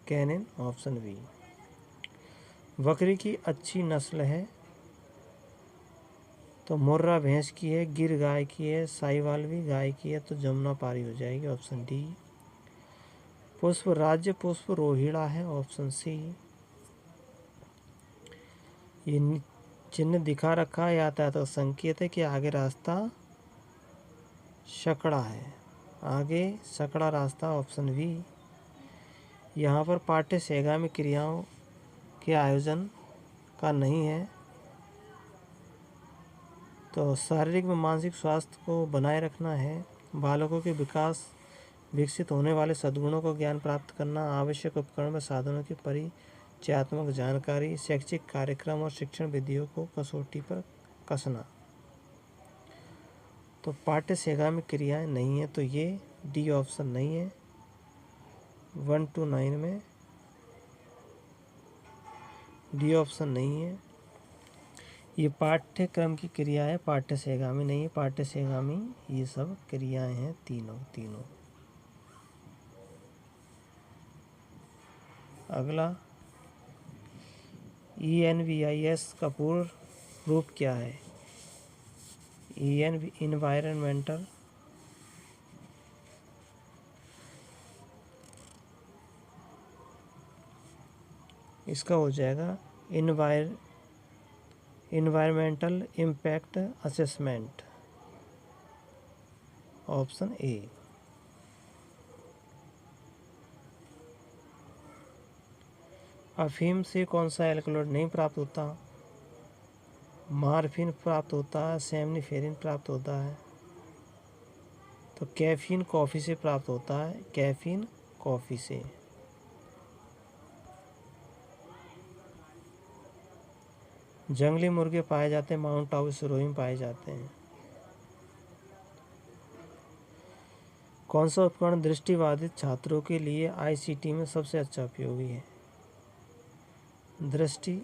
कैनिन, ऑप्शन बी। बकरी की अच्छी नस्ल है? तो मुर्रा भैंस की है, गिर गाय की है, साहिवाल भी गाय की है, तो जमुना पारी हो जाएगी, ऑप्शन डी। पुष्प राज्य पुष्प रोहिड़ा है, ऑप्शन सी। ये चिन्ह दिखा रखा है, यातायात का संकेत है कि आगे रास्ता सकड़ा है, आगे सकड़ा रास्ता, ऑप्शन बी। यहाँ पर पाठ्य सहगामी क्रियाओं के आयोजन का नहीं है। तो शारीरिक व मानसिक स्वास्थ्य को बनाए रखना है, बालकों के विकास, विकसित होने वाले सद्गुणों को ज्ञान प्राप्त करना, आवश्यक उपकरण व साधनों की परिचयात्मक जानकारी, शैक्षिक कार्यक्रम और शिक्षण विधियों को कसौटी पर कसना। तो पाठ्य सहगामी क्रियाएं नहीं है, तो ये डी ऑप्शन नहीं है। 1 to 9 में डी ऑप्शन नहीं है। ये पाठ्यक्रम की क्रिया है, पाठ्य सहगामी नहीं है। पाठ्य सहगामी ये सब क्रियाएं हैं तीनों। अगला ENVIS का पूर्ण रूप क्या है? इन्वायरमेंटल इसका हो जाएगा environmental impact assessment, option A. अफीम से कौन सा एल्कलॉइड नहीं प्राप्त होता? मार्फिन प्राप्त होता है, सेमनीफेरिन प्राप्त होता है। तो कैफीन कॉफ़ी से प्राप्त होता है, कैफीन कॉफ़ी से। जंगली मुर्गे पाए जाते हैं, माउंट आबू सिरोही में पाए जाते हैं। कौन सा उपकरण दृष्टिबाधित छात्रों के लिए ICT में सबसे अच्छा उपयोगी है? दृष्टि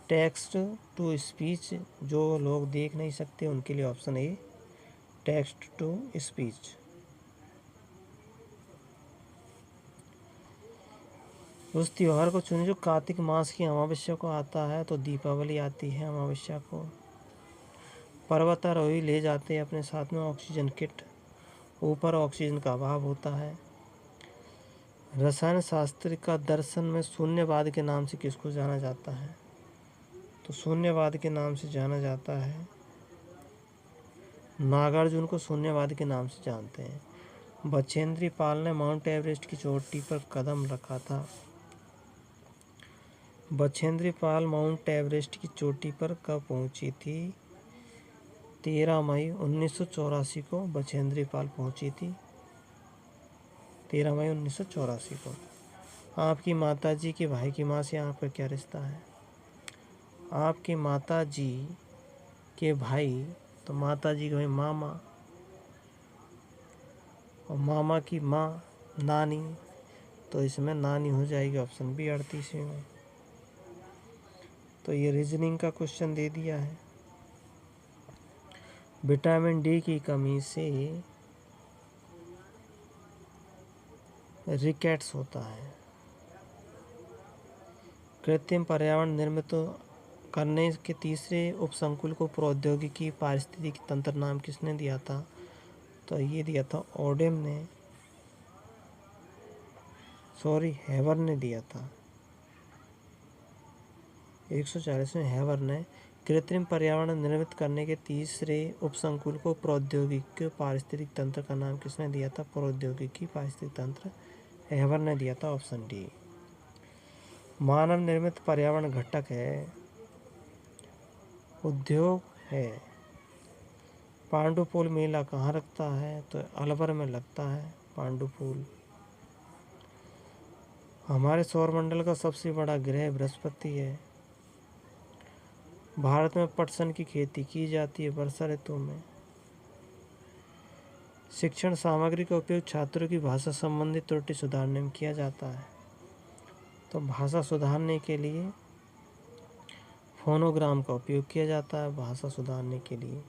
टेक्स्ट टू स्पीच, जो लोग देख नहीं सकते उनके लिए option A, text to speech. उस त्योहार को चुने जो कार्तिक मास की अमावस्या को आता है, तो दीपावली आती है अमावस्या को। पर्वतारोही ले जाते हैं अपने साथ में ऑक्सीजन किट, ऊपर ऑक्सीजन का अभाव होता है। रसायन शास्त्र का दर्शन में शून्यवाद के नाम से किसको जाना जाता है? तो शून्यवाद के नाम से जाना जाता है नागार्जुन को शून्यवाद के नाम से जानते हैं। बछेंद्री पाल ने माउंट एवरेस्ट की चोटी पर कदम रखा था। बछेंद्री पाल माउंट एवरेस्ट की चोटी पर कब पहुंची थी? 13 मई 1984 को बछेंद्री पाल पहुंची थी, 13 मई 1984 को। आपकी माताजी के भाई की माँ से आपका क्या रिश्ता है? आपके माताजी के भाई, तो माताजी के भाई मामा, और मामा की माँ नानी, तो इसमें नानी हो जाएगी ऑप्शन बी 38वीं में। तो ये रीजनिंग का क्वेश्चन दे दिया है। विटामिन डी की कमी से रिकेट्स होता है। कृत्रिम पर्यावरण निर्मित करने के तीसरे उपसंकुल को प्रौद्योगिकी पारिस्थितिकी तंत्र नाम किसने दिया था? तो ये दिया था ओडेम ने, हेवर ने दिया था। 140 में हेवर ने कृत्रिम पर्यावरण निर्मित करने के तीसरे उपसंकुल को प्रौद्योगिकी पारिस्थितिक तंत्र का नाम किसने दिया था? प्रौद्योगिकी पारिस्थितिक तंत्र हेवर ने दिया था, ऑप्शन डी। मानव निर्मित पर्यावरण घटक है, उद्योग है। पांडुपुल मेला कहाँ लगता है? तो अलवर में लगता है पांडुपुल। हमारे सौरमंडल का सबसे बड़ा ग्रह बृहस्पति है। भारत में पटसन की खेती की जाती है वर्षा ऋतु में। शिक्षण सामग्री का उपयोग छात्रों की भाषा संबंधी त्रुटि सुधारने में किया जाता है। तो भाषा सुधारने के लिए फोनोग्राम का उपयोग किया जाता है, भाषा सुधारने के लिए।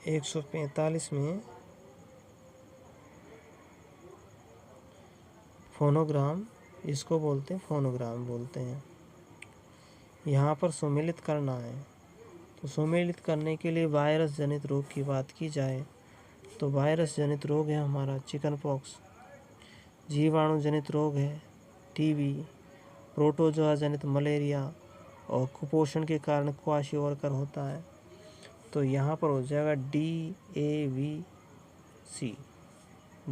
145 में फोनोग्राम, इसको बोलते हैं फोनोग्राम बोलते हैं। यहाँ पर सुमेलित करना है, तो सुमेलित करने के लिए वायरस जनित रोग की बात की जाए तो वायरस जनित रोग है हमारा चिकन पॉक्स। जीवाणु जनित रोग है टीबी। प्रोटोजोआ जनित मलेरिया और कुपोषण के कारण क्वाशियोर्कर होता है। तो यहाँ पर हो जाएगा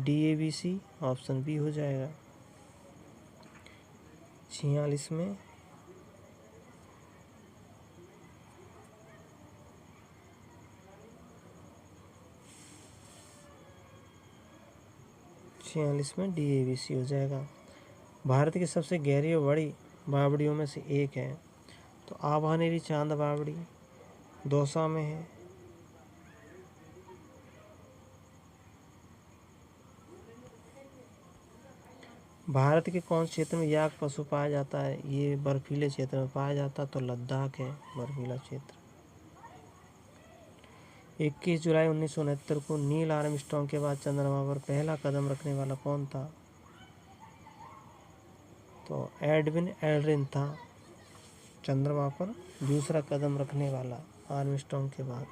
DABC, ऑप्शन बी हो जाएगा। 46 में DABC हो जाएगा। भारत की सबसे गहरी और बड़ी बावड़ियों में से एक है, तो आभानेरी चांद बावड़ी दौसा में है। भारत के कौन क्षेत्र में याक पशु पाया जाता है? ये बर्फीले क्षेत्र में पाया जाता है, तो लद्दाख है बर्फीला क्षेत्र। 21 जुलाई 1969 को नील आर्मस्ट्रांग के बाद चंद्रमा पर पहला कदम रखने वाला कौन था? तो एडविन एल्ड्रिन था चंद्रमा पर दूसरा कदम रखने वाला आर्मस्ट्रांग के बाद।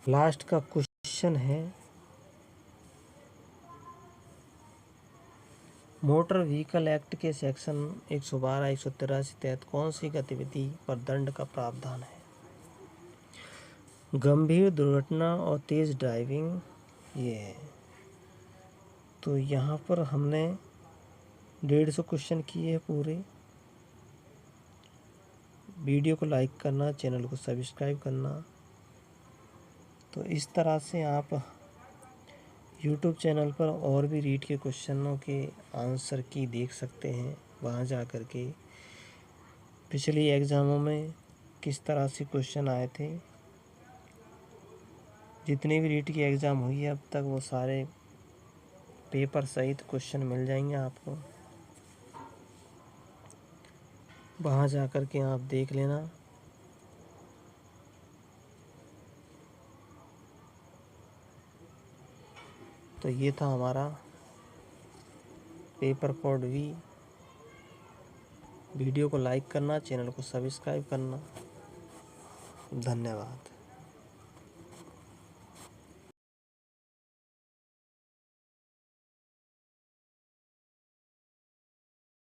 लास्ट का क्वेश्चन है, मोटर व्हीकल एक्ट के सेक्शन 112 183 तहत कौन सी गतिविधि पर दंड का प्रावधान है? गंभीर दुर्घटना और तेज ड्राइविंग ये है। तो यहाँ पर हमने 150 क्वेश्चन किए हैं पूरे। वीडियो को लाइक करना, चैनल को सब्सक्राइब करना। तो इस तरह से आप यूट्यूब चैनल पर और भी रीट के क्वेश्चनों के आंसर की देख सकते हैं। वहाँ जा कर के पिछली एग्ज़ामों में किस तरह से क्वेश्चन आए थे, जितनी भी रीट की एग्ज़ाम हुई है अब तक, वो सारे पेपर सहित क्वेश्चन मिल जाएंगे आपको। वहाँ जा कर के आप देख लेना। तो ये था हमारा पेपर कोड V। वीडियो को लाइक करना, चैनल को सब्सक्राइब करना। धन्यवाद।